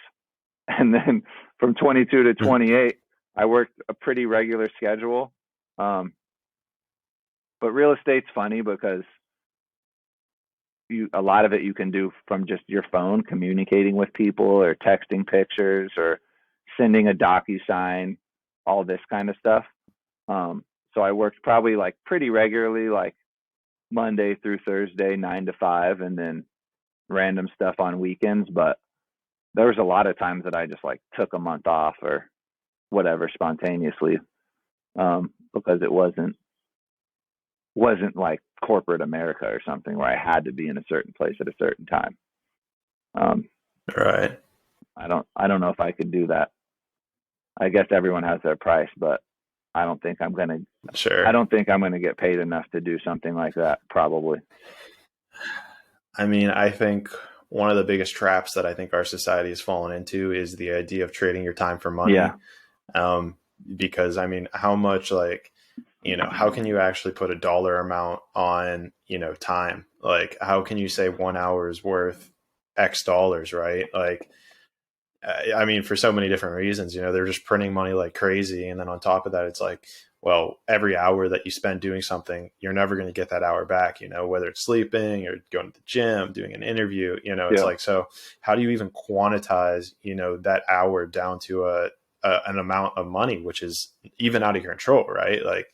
And then from 22 to 28, I worked a pretty regular schedule. But real estate's funny because a lot of it you can do from just your phone, communicating with people or texting pictures or sending a DocuSign, all this kind of stuff. So I worked probably like pretty regularly, like Monday through Thursday, 9 to 5, and then random stuff on weekends. But there was a lot of times that I just like took a month off or whatever spontaneously, because it wasn't like corporate America or something where I had to be in a certain place at a certain time. Right. I don't know if I could do that. I guess everyone has their price, but I don't think I'm gonna get paid enough to do something like that, probably. I mean, I think one of the biggest traps that I think our society has fallen into is the idea of trading your time for money. Yeah. Because I mean, how much like, how can you actually put a dollar amount on, time? Like, how can you say 1 hour is worth X dollars, right? Like, I mean, for so many different reasons, they're just printing money like crazy. And then on top of that, it's like, well, every hour that you spend doing something, you're never going to get that hour back, whether it's sleeping or going to the gym, doing an interview, it's like, so how do you even quantize, that hour down to an amount of money, which is even out of your control, right? Like,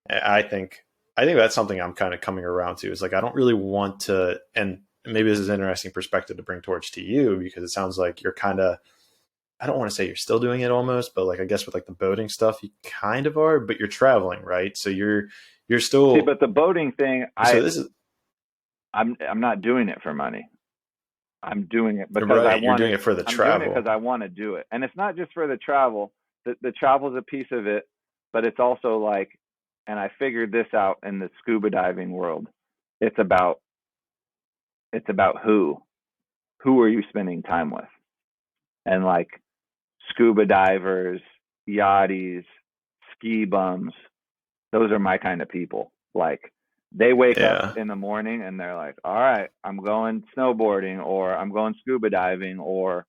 I think that's something I'm kind of coming around to is like, I don't really want to, and maybe this is an interesting perspective to bring towards to you, because it sounds like you're kind of, I don't want to say you're still doing it almost, but like, I guess with like the boating stuff, you kind of are, but you're traveling, right? So you're still. See, but the boating thing, I'm not doing it for money. I'm doing it because I want. You're doing it for the travel. I'm doing it because I want to do it, and it's not just for the travel. The travel is a piece of it, but it's also like, and I figured this out in the scuba diving world. It's about who are you spending time with, and like scuba divers, yachties, ski bums, those are my kind of people. Like, they wake up in the morning and they're like, all right, I'm going snowboarding, or I'm going scuba diving, or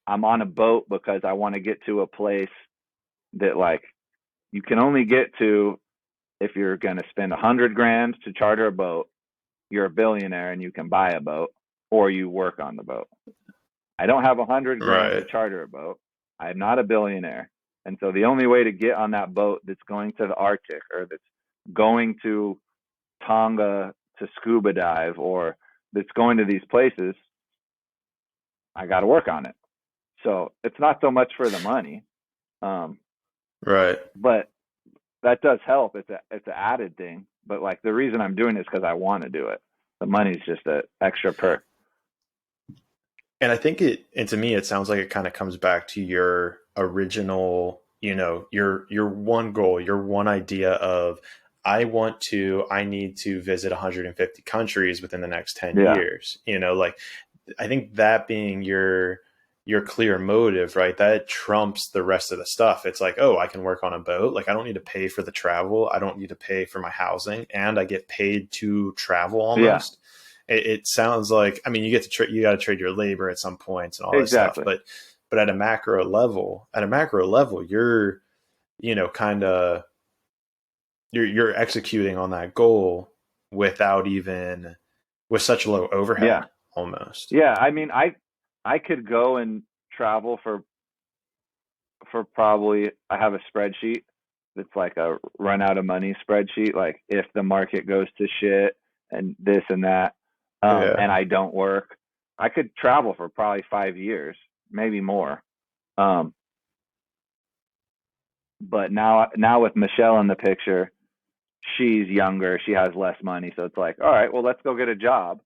I'm on a boat because I want to get to a place that like you can only get to if you're going to spend $100,000 to charter a boat. You're a billionaire and you can buy a boat, or you work on the boat. I don't have $100,000 to charter a boat. I'm not a billionaire. And so the only way to get on that boat that's going to the Arctic, or that's going to Tonga to scuba dive, or that's going to these places, I got to work on it. So it's not so much for the money. Right. But that does help. It's an added thing. But like, the reason I'm doing it is because I want to do it. The money's just an extra perk. And I think and to me, it sounds like it kind of comes back to your original, your one goal, your one idea of, I need to visit 150 countries within the next 10 years, like I think that being your clear motive, right? That trumps the rest of the stuff. It's like, oh, I can work on a boat. Like I don't need to pay for the travel. I don't need to pay for my housing, and I get paid to travel Yeah, almost. It sounds like, I mean, you get to you got to trade your labor at some points and all that stuff, exactly. but at a macro level, you're, kind of, you're executing on that goal without even, with such low Yeah. overhead almost. Yeah, I mean, I could go and travel for probably, I have a spreadsheet that's like a run out of money spreadsheet, like if the market goes to shit and this and that, Yeah. and I don't work, I could travel for probably 5 years, maybe more. Um, but now with Michelle in the picture, she's younger, she has less money, so it's like, all right, well, let's go get a job,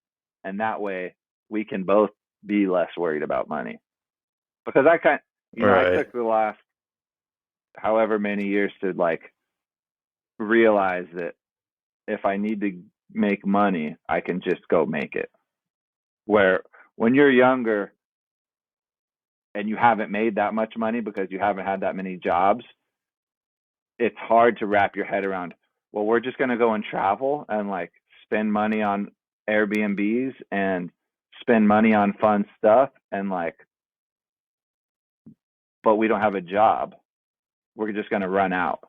and that way we can both be less worried about money. Because I Right. took the last however many years to like realize that if I need to make money, I can just go make it. Where when you're younger and you haven't made that much money because you haven't had that many jobs, it's hard to wrap your head around, well, we're just going to go and travel and like spend money on Airbnbs and spend money on fun stuff and like, but we don't have a job. We're just going to run out.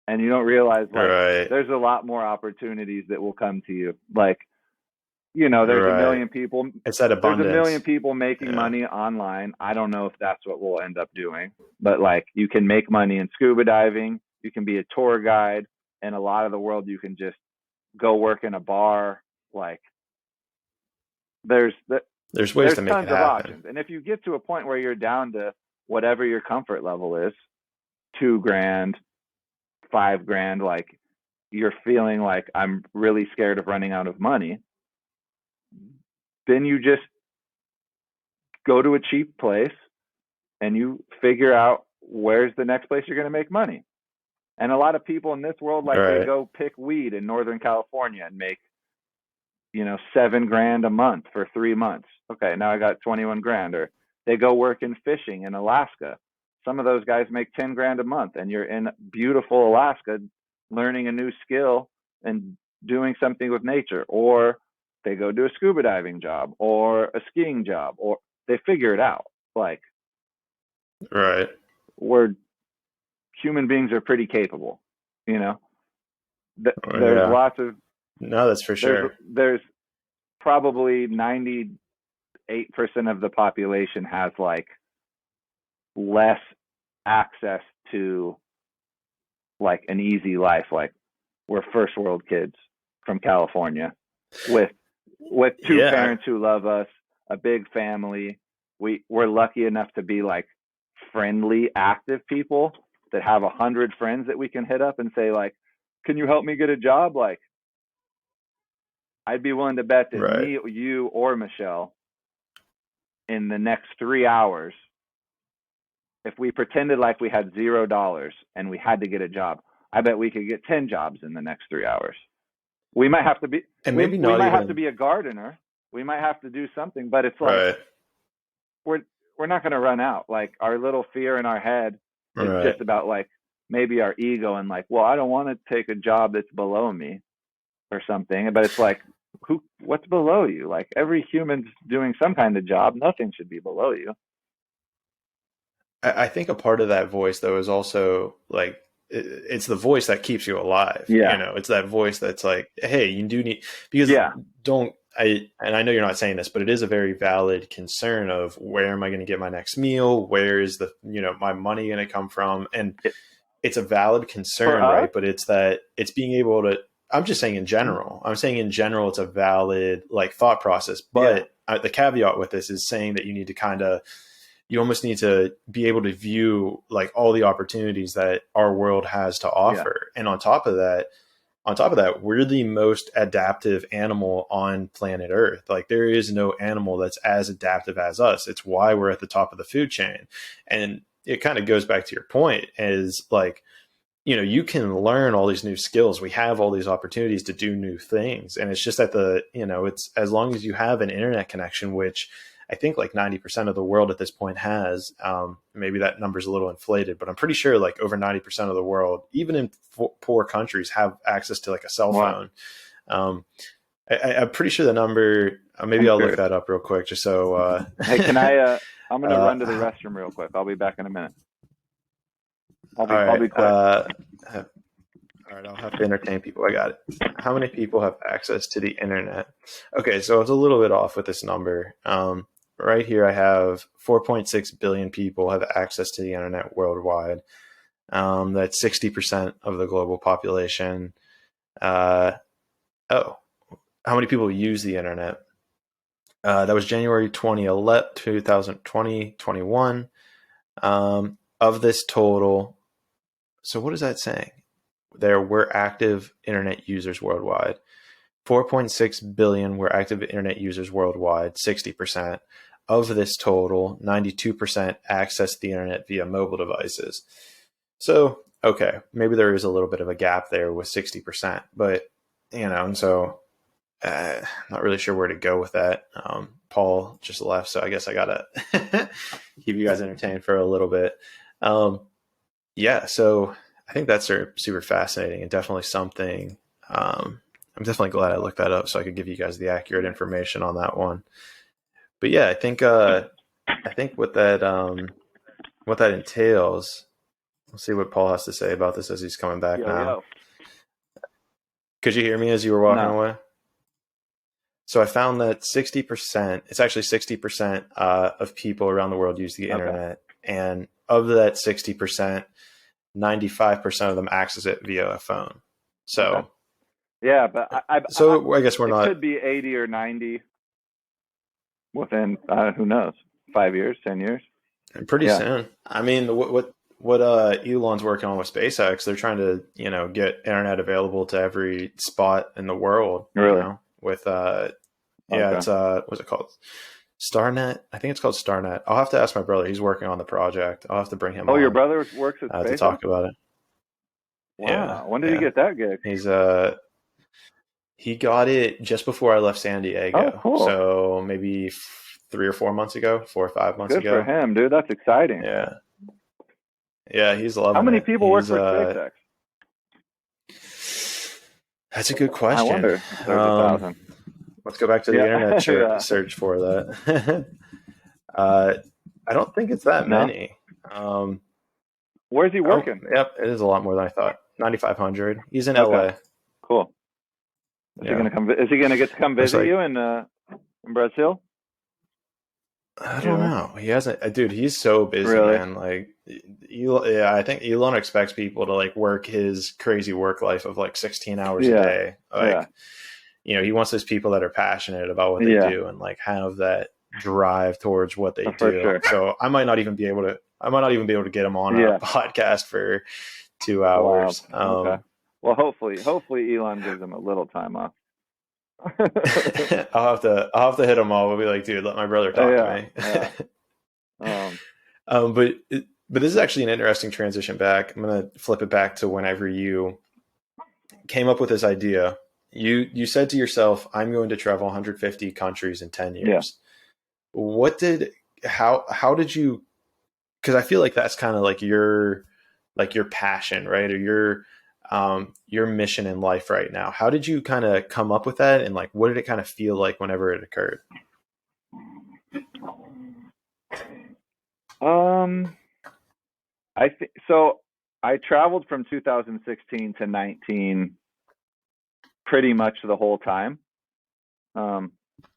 And you don't realize like Right. there's a lot more opportunities that will come to you. Like, there's a Right. million people. It's that There's a million abundance. people making Yeah. money online. I don't know if that's what we'll end up doing, but like you can make money in scuba diving. You can be a tour guide, and a lot of the world you can just go work in a bar. Like there's There's ways there's to make it tons of happen. options. And if you get to a point where you're down to whatever your comfort level is, 2 grand, 5 grand, like you're feeling like I'm really scared of running out of money, then you just go to a cheap place and you figure out where's the next place you're going to make money. And a lot of people in this world, like they Right. go pick weed in Northern California and make, 7 grand a month for 3 months. Okay, now I got 21 grand. Or they go work in fishing in Alaska. Some of those guys make 10 grand a month, and you're in beautiful Alaska learning a new skill and doing something with nature. Or they go do a scuba diving job or a skiing job, or they figure it out. Like, Right. we're human beings are pretty capable, you know. Oh, There's yeah. lots of No, that's for sure. there's probably 98% of the population has like less access to like an easy life. Like we're first world kids from California with two Yeah. parents who love us, a big family. We're lucky enough to be like friendly, active people that have 100 friends that we can hit up and say like, "Can you help me get a job?" Like, I'd be willing to bet that Right. me, you, or Michelle, in the next 3 hours, if we pretended like we had $0 and we had to get a job, I bet we could get 10 jobs in the next 3 hours. We might have to be And we maybe we not might have to even. be a gardener. We might have to do something, but it's like Right. we're we're not going to run out. Like our little fear in our head is Right. just about like maybe our ego and like, well, I don't want to take a job that's below me or something. But it's like, what's below you? Like every human's doing some kind of job. Nothing should be below you. I think a part of that voice though is also like, it's the voice that keeps you alive. Yeah. It's that voice that's like, hey, you do need, because Yeah. don't I and I know you're not saying this, but it is a very valid concern of where am I going to get my next meal? Where is the, my money going to come from? And it's a valid For concern, us, right? But it's being able to, I'm just saying in general, I'm saying in general, it's a valid like thought process. yeah. But the caveat with this is saying that you almost need to be able to view like all the opportunities that our world has to Yeah. offer. And on top of that, we're the most adaptive animal on planet Earth. Like there is no animal that's as adaptive as us. It's why we're at the top of the food chain. And it kind of goes back to your point is like, you can learn all these new skills. We have all these opportunities to do new things. And it's just that it's as long as you have an internet connection, which I think like 90% of the world at this point has, maybe that number's a little inflated, but I'm pretty sure like over 90% of the world, even in poor countries, have access to like a cell phone. I'm pretty sure the number, maybe I'll look that up real quick just so. Hey, can I'm going to run to the restroom real quick. I'll be back in a minute. I'll be quick. All right, I'll have to entertain people. I got it. How many people have access to the internet? Okay, so it's a little bit off with this number. Right here, I have 4.6 billion people have access to the internet worldwide. That's 60% of the global population. How many people use the internet? That was January 2021. Of this total, so what is that saying? There were active internet users worldwide. 4.6 billion were active internet users worldwide, 60%. Of this total, 92% access the internet via mobile devices. So, okay, maybe there is a little bit of a gap there with 60%, but, and so not really sure where to go with that. Paul just left, so I guess I got to keep you guys entertained for a little bit. Yeah, so I think that's super fascinating and definitely something. I'm definitely glad I looked that up so I could give you guys the accurate information on that one. But yeah, I think what that entails. We'll see what Paul has to say about this as he's coming back now. Could you hear me as you were walking away? So I found that 60%, it's actually 60% of people around the world use the internet. And of that 60%, 95% of them access it via a phone. So, yeah, but I guess we're not. It could be 80 or 90 within, who knows, 5 years, 10 years. And pretty soon. I mean, what Elon's working on with SpaceX, they're trying to, get internet available to every spot in the world. Really? With, it's, what's it called? StarNet? I think it's called StarNet. I'll have to ask my brother. He's working on the project. I'll have to bring him on. Oh, your brother works at SpaceX? To talk about it. Wow. Yeah. When did he get that gig? He got it just before I left San Diego. Oh, cool. So maybe 4 or 5 months ago. Good for him, dude. That's exciting. Yeah. Yeah, he's loving it. How many people work for SpaceX? That's a good question. I wonder. 30,000. Let's go back to the internet search for that. I don't think it's that many. Where's he working? Yep, it is a lot more than I thought. 9,500. He's in LA. Cool. Is he gonna get to come visit you in Brazil? I don't know. He hasn't. Dude, he's so busy, man. Like, I think Elon expects people to like work his crazy work life of like 16 hours a day. Like, he wants those people that are passionate about what they do and like have that drive towards what they do. Sure. So I might not even be able to get him on a podcast for 2 hours. Wow. Okay. Well, hopefully Elon gives him a little time off. I'll have to hit him all. We'll be like, dude, let my brother talk to me. But this is actually an interesting transition back. I'm going to flip it back to whenever you came up with this idea. You said to yourself, I'm going to travel 150 countries in 10 years. How did you, because I feel like that's kind of like your passion, right? Or your mission in life right now. How did you kind of come up with that? And like, what did it kind of feel like whenever it occurred? So I traveled from 2016 to 19 pretty much the whole time,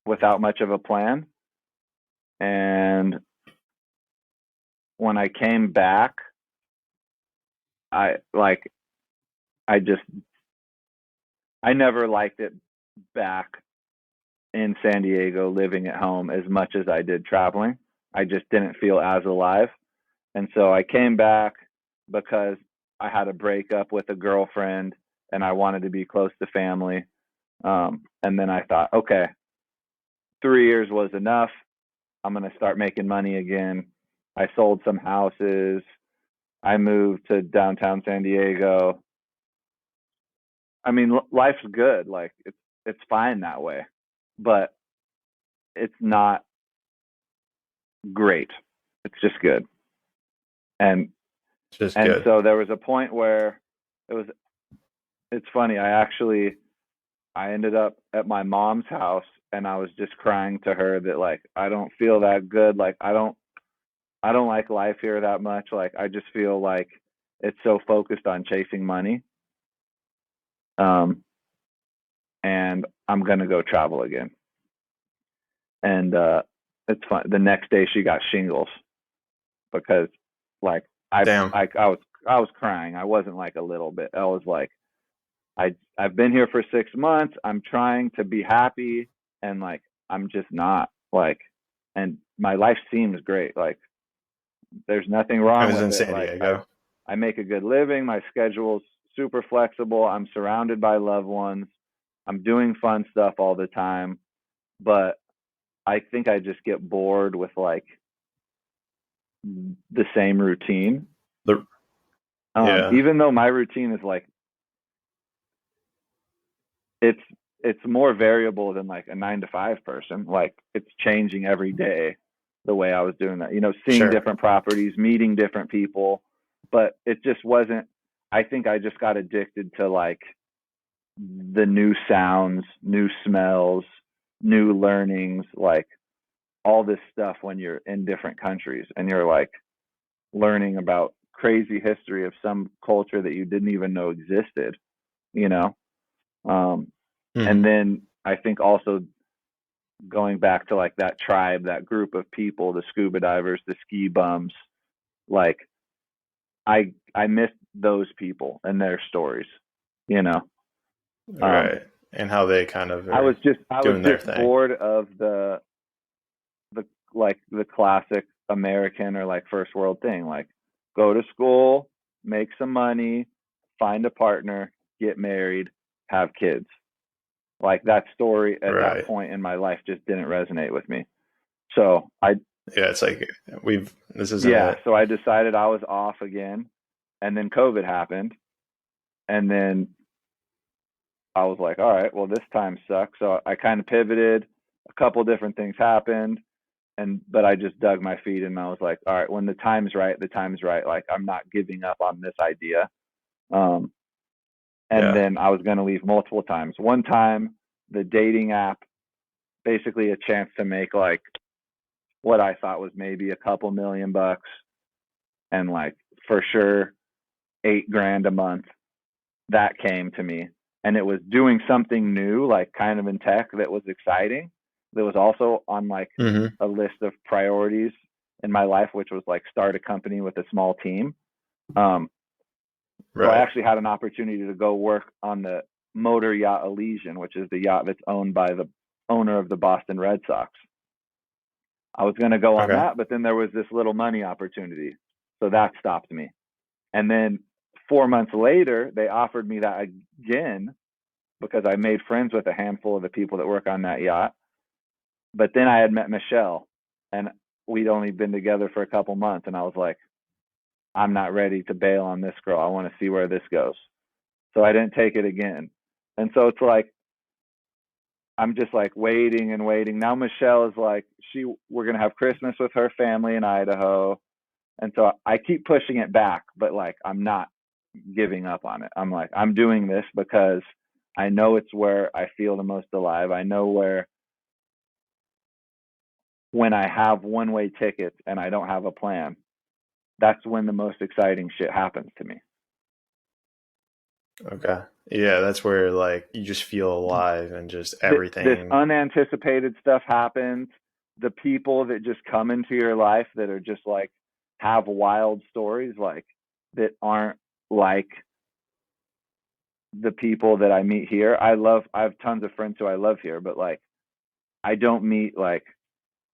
without much of a plan. And when I came back, I never liked it back in San Diego living at home as much as I did traveling. I just didn't feel as alive. And so I came back because I had a breakup with a girlfriend and I wanted to be close to family. And then I thought, okay, 3 years was enough. I'm going to start making money again. I sold some houses. I moved to downtown San Diego. I mean, life's good. Like it's fine that way, but it's not great. It's just good. And Just and good. so there was a point where it was. It's funny. I ended up at my mom's house, and I was just crying to her that like I don't feel that good. Like I don't like life here that much. Like I just feel like it's so focused on chasing money. Um, and I'm gonna go travel again. And it's fun. The next day she got shingles because like Damn. I was crying. I wasn't like a little bit. I was like I've been here for 6 months. I'm trying to be happy and like I'm just not like and my life seems great. Like there's nothing I wrong was with in it. San Like Diego. I make a good living. My schedule's super flexible. I'm surrounded by loved ones. I'm doing fun stuff all the time, but I think I just get bored with like the same routine. The yeah. Even though my routine is like it's it's more variable than like a 9 to 5 person. Like it's changing every day the way I was doing that. You know, seeing Sure. different properties, meeting different people, but it just wasn't. I think I just got addicted to like the new sounds, new smells, new learnings, like all this stuff when you're in different countries and you're like learning about crazy history of some culture that you didn't even know existed, you know? Um, and Hmm. then I think also going back to like that tribe, that group of people, the scuba divers, the ski bums, like I miss those people and their stories, you know? Um, Right. And how they kind of are I was doing their just thing. bored of the like the classic American or like first world thing, like go to school, make some money, find a partner, get married, have kids. Like that story at that Right. point in my life just didn't resonate with me. So I Yeah. It's like this isn't yeah, it. so I decided I was off again, and then COVID happened, and then I was like, all right, well this time sucks. So I kind of pivoted. A couple different things happened and but I just dug my feet and I was like, all right, when the time's right, the time's right. Like I'm not giving up on this idea. Um, and Yeah. then I was going to leave multiple times. One time, the dating app, basically a chance to make like what I thought was maybe a couple $1,000,000 and like for sure 8 grand a month. That came to me, and it was doing something new, like kind of in tech that was exciting. That was also on like Hmm. a list of priorities in my life, which was like start a company with a small team. Um, so I Right. actually had an opportunity to go work on the motor yacht Elysian, which is the yacht that's owned by the owner of the Boston Red Sox. I was going to go on Okay. that, but then there was this little money opportunity. So that stopped me. And then 4 months later, they offered me that again because I made friends with a handful of the people that work on that yacht. But then I had met Michelle and we'd only been together for a couple months. And I was like, I'm not ready to bail on this girl. I want to see where this goes. So I didn't take it again. And so it's like, I'm just like waiting and waiting. Now Michelle is like, we're going to have Christmas with her family in Idaho. And so I keep pushing it back, but like, I'm not giving up on it. I'm like, I'm doing this because I know it's where I feel the most alive. I know where when I have one way tickets and I don't have a plan, that's when the most exciting shit happens to me. Okay. Yeah. That's where like you just feel alive and just This everything. unanticipated stuff happens. The people that just come into your life that are just like have wild stories like that aren't like the people that I meet here. I have tons of friends who I love here, but like I don't meet like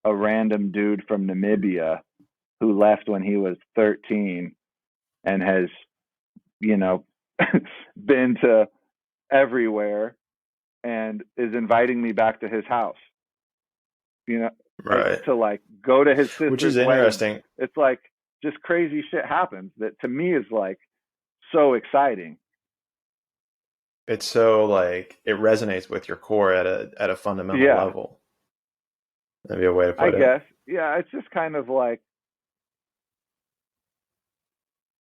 a random dude from Namibia who left when he was 13 and has, you know, been to everywhere and is inviting me back to his house, you know, like Right. to like go to his Which sister's is wedding. interesting. It's like just crazy shit happens that to me is like so exciting. It's so like it resonates with your core at a fundamental Yeah, level. That'd be a way to I put it. guess. Yeah, it's just kind of like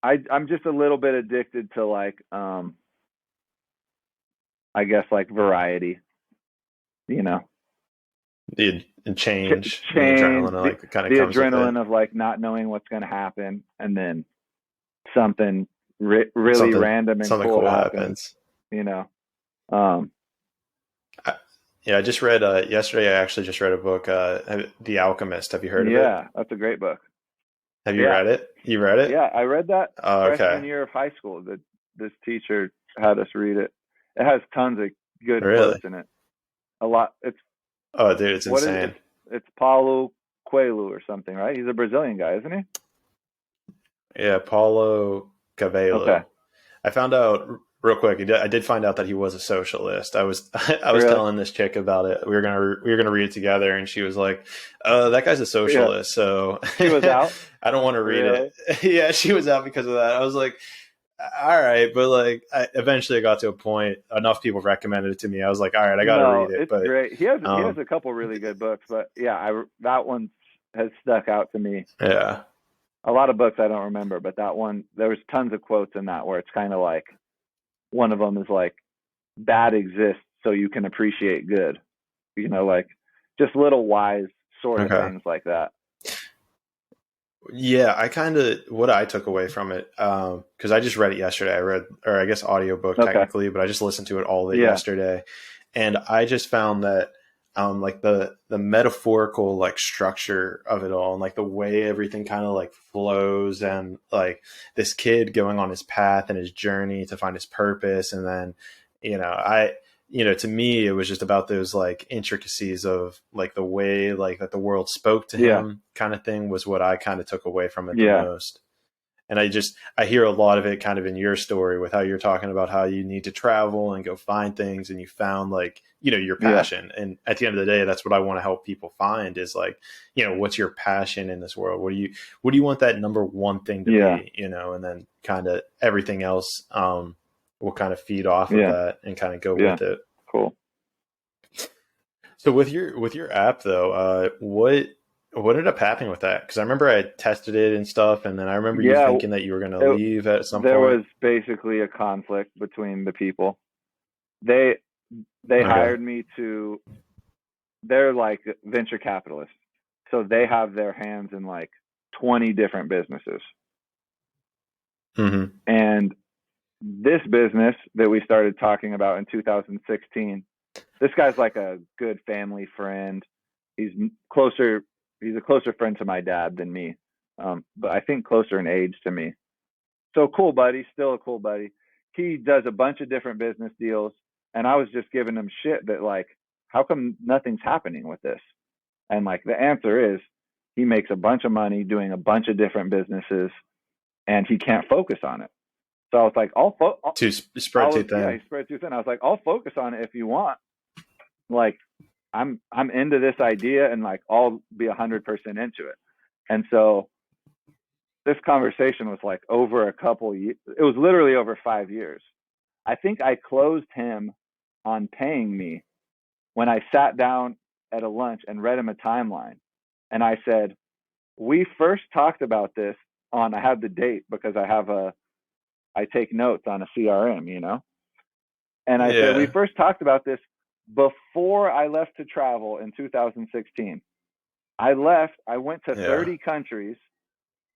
I'm just a little bit addicted to like I guess like variety, you know. The change, the Change adrenaline like that kind of the comes with it. adrenaline of like not knowing what's going to happen, and then something really Something random and something cool cool happens, happens. you know. Um I, yeah, I just read yesterday. I actually just read a book, The Alchemist. Have you heard of it? yeah, that's a great book. Have you Yeah. read it? You read it? Yeah, I read that Oh, freshman okay. year of high school. That this teacher had us read it. It has tons of good quotes Really? in it. A lot. It's Oh, dude, it's what is insane. it's Paulo Coelho or something, right? He's a Brazilian guy, isn't he? Yeah, Paulo Okay. Coelho. I found out real quick. I did find out that he was a socialist. I was I was Really? telling this chick about it. We were gonna read it together, and she was like, "That guy's a Yeah. socialist." So She was out. I don't want to read it. Really? Yeah, she was out because of that. I was like, "All right," but like, eventually got to a point. Enough people recommended it to me. I was like, "All right, I got to No, read it." it's But great. He has um, a couple really good books, but yeah, I that one has stuck out to me. yeah, A lot of books I don't remember, but that one there was tons of quotes in that where it's kind of like one of them is like bad exists so you can appreciate good. You know, like just little wise sort of okay. things like that. Yeah, I kind of what I took away from it because I just read it yesterday. I read, or I guess audiobook Okay. technically, but I just listened to it all of it Yeah. yesterday, and I just found that like the metaphorical like structure of it all, and like the way everything kind of like flows, and like this kid going on his path and his journey to find his purpose, and then I to me it was just about those like intricacies of like the way like that the world spoke to Yeah. him kind of thing was what I kind of took away from it the Yeah. most. And I hear a lot of it kind of in your story with how you're talking about how you need to travel and go find things, and you found like your Yeah. passion. And at the end of the day, that's what I want to help people find is like what's your passion in this world. What do you want that number one thing to Yeah. be, and then kind of everything else will kind of feed off of Yeah. that and kind of go Yeah. with it. Cool. So with your app though, what ended up happening with that? Because I remember I tested it and stuff, and then I remember you Yeah. thinking that you were going to It, leave at some there point. was basically a conflict between the people. They Okay. hired me to. They're like venture capitalists, so they have their hands in like 20 different businesses. Mm-hmm. And this business that we started talking about in 2016, this guy's like a good family friend. He's closer. He's a closer friend to my dad than me, but I think closer in age to me. So cool buddy, still a cool buddy. He does a bunch of different business deals, and I was just giving him shit that like, how come nothing's happening with this? And like the answer is, he makes a bunch of money doing a bunch of different businesses, and he can't focus on it. So I was like, Too spread too yeah, thin. he spread too thin. I was like, I'll focus on it if you want. Like, I'm into this idea, and like I'll be 100% into it. And so this conversation was like over a couple years. It was literally over 5 years. I think I closed him on paying me when I sat down at a lunch and read him a timeline. And I said, we first talked about this on, I have the date because I take notes on a CRM. And I said, we Yeah. first talked about this before I left to travel in 2016. I left, I went to Yeah. 30 countries.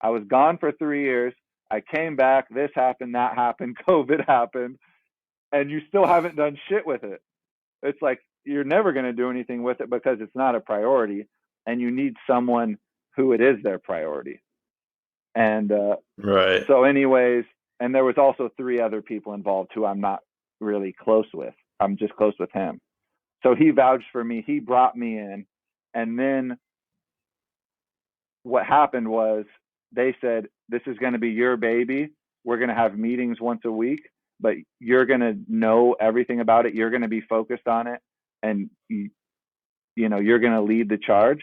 I was gone for 3 years. I came back, this happened, that happened, COVID happened, and you still haven't done shit with it. It's like you're never going to do anything with it because it's not a priority, and you need someone who it is their priority. And Right. so, anyways, and there was also 3 other people involved who I'm not really close with. I'm just close with him. So he vouched for me. He brought me in, and then what happened was they said, this is going to be your baby. We're going to have meetings once a week, but you're going to know everything about it. You're going to be focused on it, and you're going to lead the charge.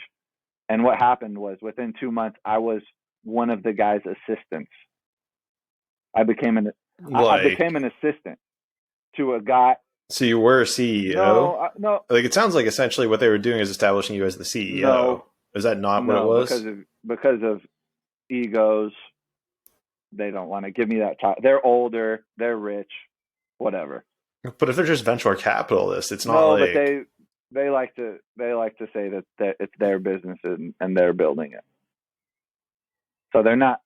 And what happened was within 2 months, I was one of the guy's assistants. I became an assistant to a guy. So you were a CEO? No. Like, it sounds like essentially what they were doing is establishing you as the CEO. No. Is that not what it was? Because of egos. They don't want to give me that time. They're older. They're rich. Whatever. But if they're just venture capitalists, it's not no. But they like to say that it's their business and they're building it. So they're not.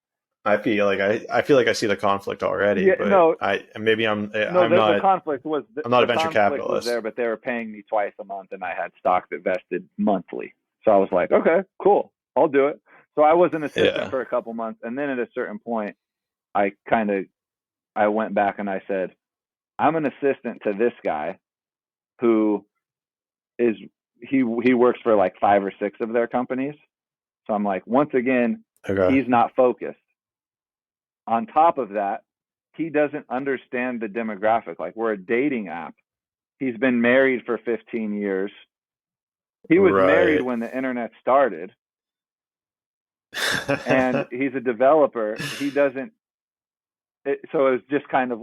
I feel like I see the conflict already. Yeah, but no. The conflict was. I'm not a venture capitalist. Was there, but they were paying me twice a month, and I had stock that vested monthly. So I was like, okay, cool, I'll do it. So I was an assistant for a couple months, and then at a certain point, I went back and I said, I'm an assistant to this guy, who is he works for like 5 or 6 of their companies. So I'm like, once again, he's not focused. On top of that, he doesn't understand the demographic. Like, we're a dating app. He's been married for 15 years. He was married when the internet started. And he's a developer. He doesn't. So it was just kind of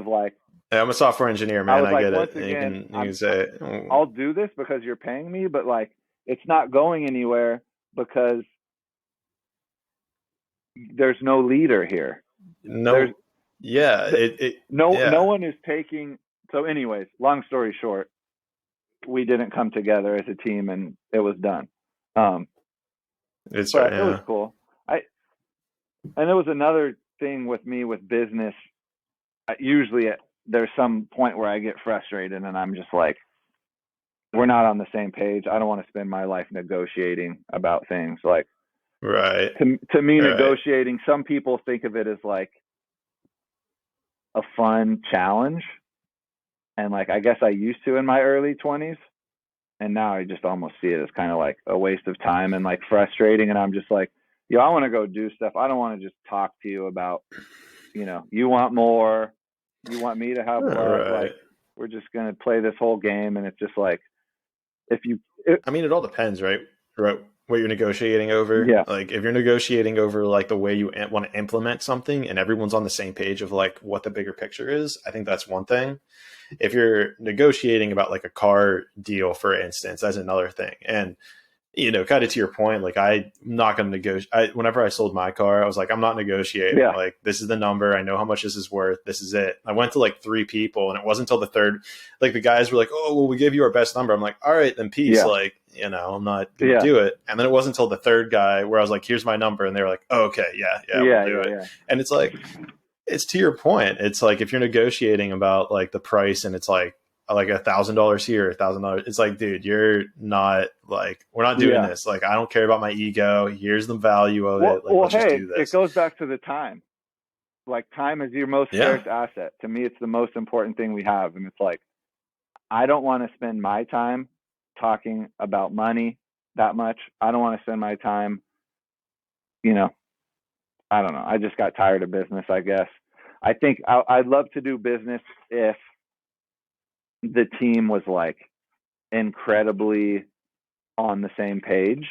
like. Yeah, I'm a software engineer, man. I get it. Again, you can say, I'll do this because you're paying me, but like, it's not going anywhere because there's no leader here. No. No one is taking. So anyways, long story short, we didn't come together as a team and it was done. It was cool. And there was another thing with me with business. Usually there's some point where I get frustrated and I'm just like, we're not on the same page. I don't want to spend my life negotiating about things. Like, to me, negotiating, some people think of it as like a fun challenge. And like, I guess I used to in my early 20s. And now I just almost see it as kind of like a waste of time and like frustrating. And I'm just like, I want to go do stuff. I don't want to just talk to you about, you want more, you want me to have less. Like, we're just going to play this whole game. And it's just like, it all depends, right? What you're negotiating over. Yeah. Like, if you're negotiating over like the way you want to implement something and everyone's on the same page of like what the bigger picture is, I think that's one thing. If you're negotiating about like a car deal, for instance, that's another thing. And, kind of to your point, like, I'm not going to negotiate. Whenever I sold my car, I was like, I'm not negotiating. Yeah. Like, this is the number. I know how much this is worth. This is it. I went to like 3 people and it wasn't until the third, like the guys were like, oh, well, we gave you our best number. I'm like, all right, then peace. Yeah. Like, I'm not going to do it. And then it wasn't until the third guy where I was like, here's my number. And they were like, oh, okay, we'll do it. Yeah. And it's like, it's to your point. It's like, if you're negotiating about like the price and it's like $1,000 here, $1,000, it's like, dude, you're not like, we're not doing this. Like, I don't care about my ego. Here's the value of it. Like, let's just do this. It goes back to the time. Like, time is your most scarce asset. To me, it's the most important thing we have. And it's like, I don't want to spend my time talking about money that much. I don't want to spend my time, I don't know. I just got tired of business, I guess. I think I'd love to do business if the team was like incredibly on the same page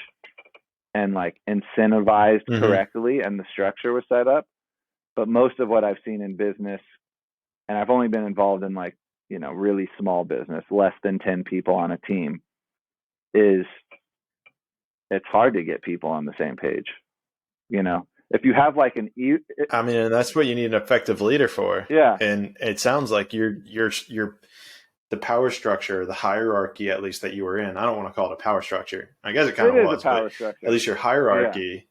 and like incentivized correctly and the structure was set up. But most of what I've seen in business, and I've only been involved in like, really small business, less than 10 people on a team, is it's hard to get people on the same page. If you have like and that's what you need an effective leader for. Yeah. And it sounds like you're the power structure, the hierarchy, at least that you were in. I don't want to call it a power structure. I guess it kind of was, but structure. At least your hierarchy.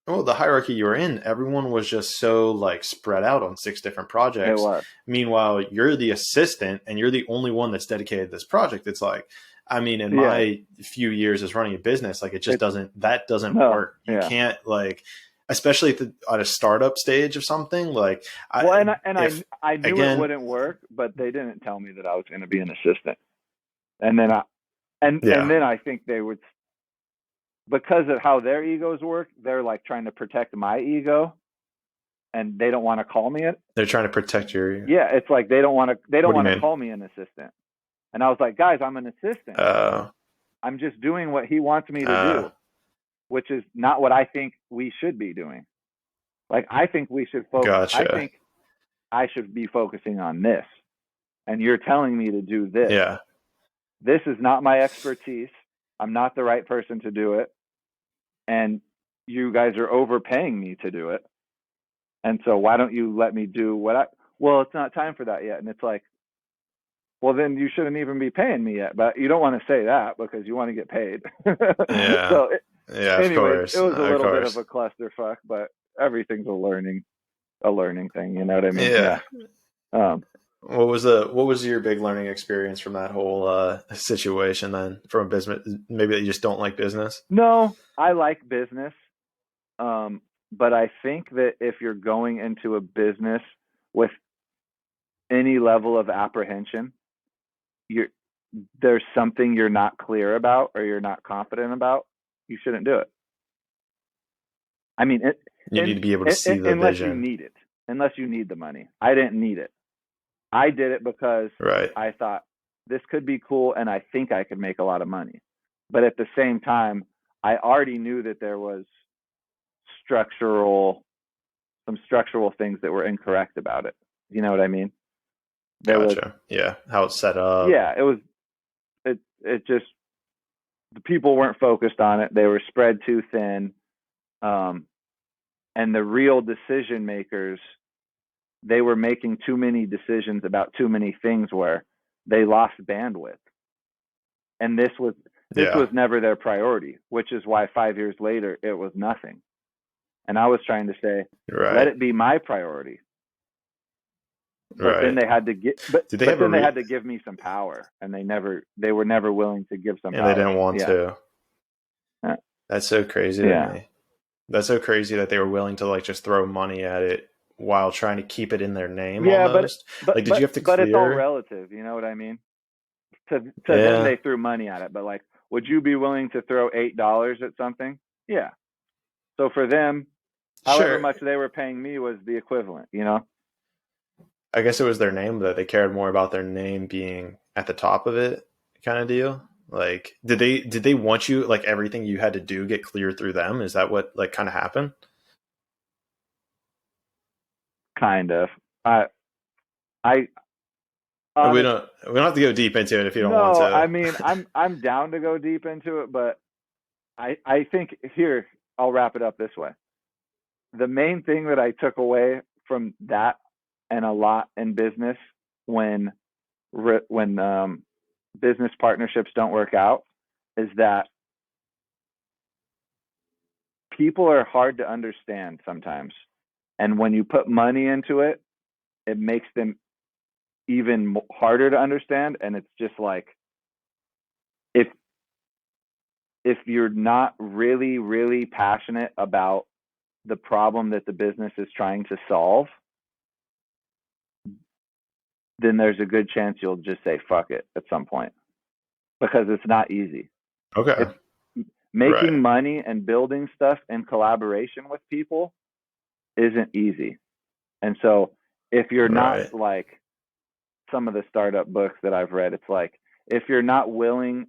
Yeah. Well, the hierarchy you were in, everyone was just so like spread out on 6 different projects. It was. Meanwhile, you're the assistant and you're the only one that's dedicated to this project. It's like, in my few years as running a business, like it doesn't work. You can't like, especially at a startup stage of something like. I knew it wouldn't work, but they didn't tell me that I was going to be an assistant. And then I think they would, because of how their egos work, they're like trying to protect my ego, and they don't want to call me it. They're trying to protect your ego. Yeah, it's like they don't want to call me an assistant. And I was like, guys, I'm an assistant. I'm just doing what he wants me to do. which is not what I think we should be doing. Like, I think we should focus. I Gotcha. think I should be focusing on this. And you're telling me to do this. Yeah. This is not my expertise. I'm not the right person to do it. And you guys are overpaying me to do it. And so why don't you let me do well, it's not time for that yet. And it's like, well, then you shouldn't even be paying me yet. But you don't want to say that because you want to get paid. Yeah. So Yeah, of anyways, course. it was a Of little bit course. of a clusterfuck, but everything's a learning thing. You know what I mean? Yeah. Yeah. What was your big learning experience from that whole situation then, from a business? Maybe that you just don't like business? No, I like business. But I think that if you're going into a business with any level of apprehension, there's something you're not clear about or you're not confident about, you shouldn't do it. I mean, You need to be able to see the unless vision. you need it, unless you need the money. I didn't need it. I did it because Right. I thought this could be cool and I think I could make a lot of money. But at the same time, I already knew that there was some structural things that were incorrect about it. You know what I mean? Gotcha. Yeah. How it's set up. Yeah, it just, the people weren't focused on it. They were spread too thin. And the real decision makers, they were making too many decisions about too many things where they lost bandwidth. And this was never their priority, which is why 5 years later it was nothing. And I was trying to say, let it be my priority. But then they had to get, they had to give me some power, and they were never willing to give some power. And they didn't want to. Yeah. That's so crazy to me. That's so crazy that they were willing to like just throw money at it while trying to keep it in their name almost. But did you have to clear? But it's all relative, you know what I mean? To them, they threw money at it, but like, would you be willing to throw $8 at something? Yeah. So for them, however much they were paying me was the equivalent, you know? I guess it was their name that they cared more about their name being at the top of it, kind of deal. Like, did they want you, like, everything you had to do get cleared through them? Is that what like kind of happened? Kind of. We don't have to go deep into it if you don't want to. I mean, I'm down to go deep into it, but I think here I'll wrap it up this way. The main thing that I took away from that, and a lot in business, when business partnerships don't work out, is that people are hard to understand sometimes. And when you put money into it, it makes them even harder to understand. And it's just like, if you're not really, really passionate about the problem that the business is trying to solve, then there's a good chance you'll just say fuck it at some point, because it's not easy. Okay. Making money and building stuff in collaboration with people isn't easy. And so if you're not, like some of the startup books that I've read, it's like, if you're not willing,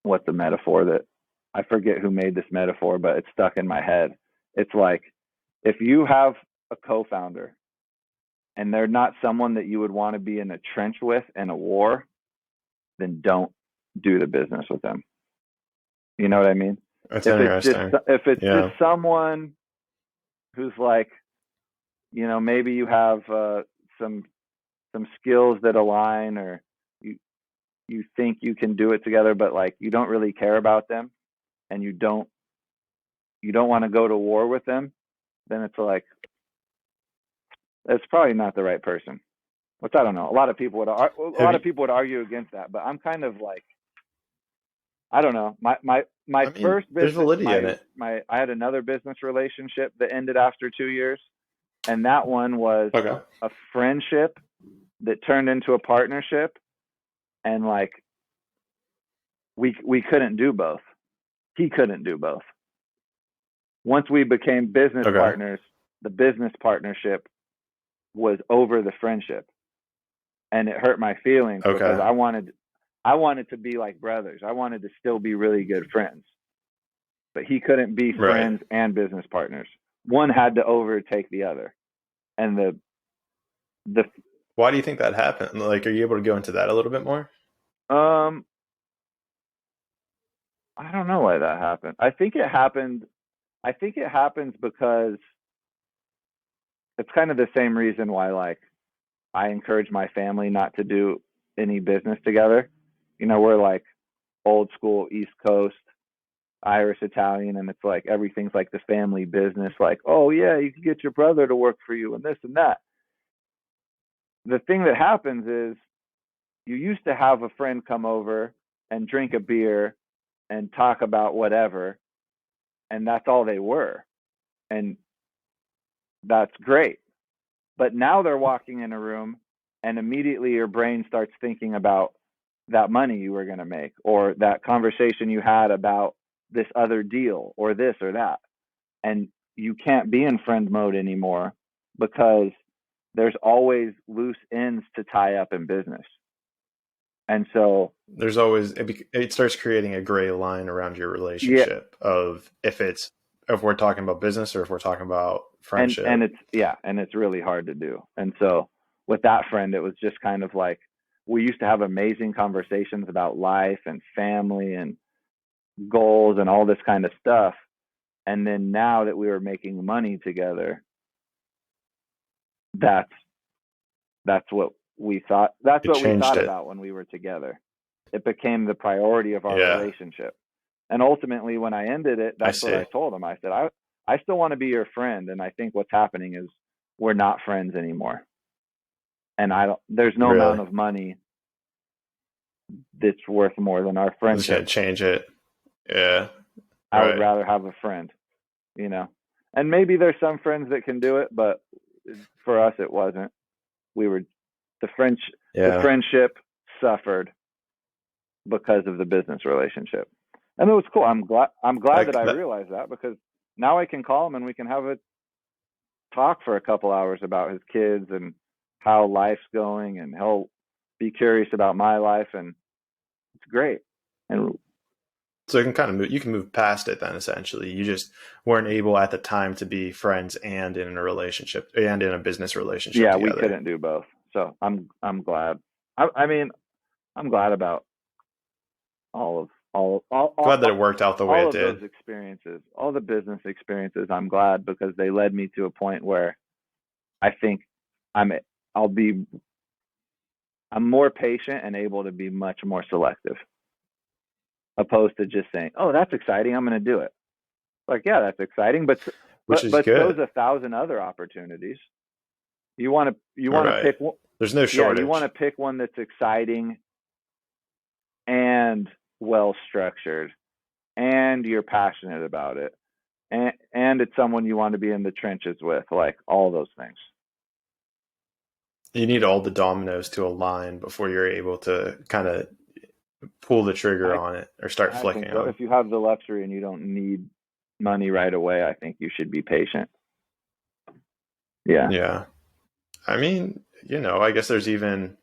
what's the metaphor that, I forget who made this metaphor, but it's stuck in my head. It's like, if you have a co-founder and they're not someone that you would want to be in a trench with in a war, then don't do the business with them. You know what I mean? That's interesting. If it's just someone who's like, you know, maybe you have some skills that align, or you think you can do it together, but like you don't really care about them, and you don't want to go to war with them, then it's like, that's probably not the right person. Which, I don't know. A lot of people would argue against that, but I'm kind of like, I don't know. My first business, there's validity in it. I had another business relationship that ended after 2 years, and that one was a friendship that turned into a partnership, and like we couldn't do both. He couldn't do both. Once we became business partners, the business partnership was over the friendship, and it hurt my feelings because I wanted to be like brothers. I wanted to still be really good friends. but he couldn't be Right. friends and business partners. One had to overtake the other. And the Why do you think that happened? Like, are you able to go into that a little bit more? um I don't know why that happened. I think it happens because it's kind of the same reason why like I encourage my family not to do any business together. You know, we're like old school East Coast Irish Italian, and it's like everything's like the family business. Like, oh yeah, you can get your brother to work for you, and this and that. The thing that happens is you used to have a friend come over and drink a beer and talk about whatever, and that's all they were, and that's great. But now they're walking in a room, and immediately your brain starts thinking about that money you were going to make, or that conversation you had about this other deal, or this or that. And you can't be in friend mode anymore because there's always loose ends to tie up in business. And so There's always it starts creating a gray line around your yeah, relationship of if we're talking about business or if we're talking about and friendship. it's really hard to do. And so with that friend, it was just kind of like we used to have amazing conversations about life and family and goals and all this kind of stuff. And then now that we were making money together, that's what we thought. That's It what we changed thought it. about when we were together. It became the priority of our Yeah, relationship. And ultimately, when I ended it, I that's what I see. told him. I said, I still want to be your friend. And I think what's happening is we're not friends anymore. And there's no Really, amount of money that's worth more than our it's gonna friendship. change it. Yeah, I would right. rather have a friend, you know. And maybe there's some friends that can do it, but for us, it wasn't. We were the Yeah, friendship suffered because of the business relationship. And it was cool. I'm glad that I that realized that, because now I can call him and we can have a talk for a couple hours about his kids and how life's going, and he'll be curious about my life, and it's great. And so you can kind of you can move past it then. Essentially, you just weren't able at the time to be friends and in a relationship and in a business relationship yeah, we together. couldn't do both. So I'm glad. I mean, I'm glad about all of Glad that it worked out the way all it of those did. experiences, all the business experiences. I'm glad because they led me to a point where I think I'm I'll be I'm more patient and able to be much more selective, opposed to just saying, "Oh, that's exciting, I'm going to do it." Like, yeah, that's exciting, but Which is so's good. a thousand other opportunities. You All want to right. pick one, There's no yeah, you want to shortage. pick one that's exciting and well structured, and you're passionate about it, and it's someone you want to be in the trenches with, like all those things. You need all the dominoes to align before you're able to kind of pull the trigger I on it or start I think flicking so. them. If you have the luxury and you don't need money right away, I think you should be patient. Yeah. Yeah. I mean, I guess there's even,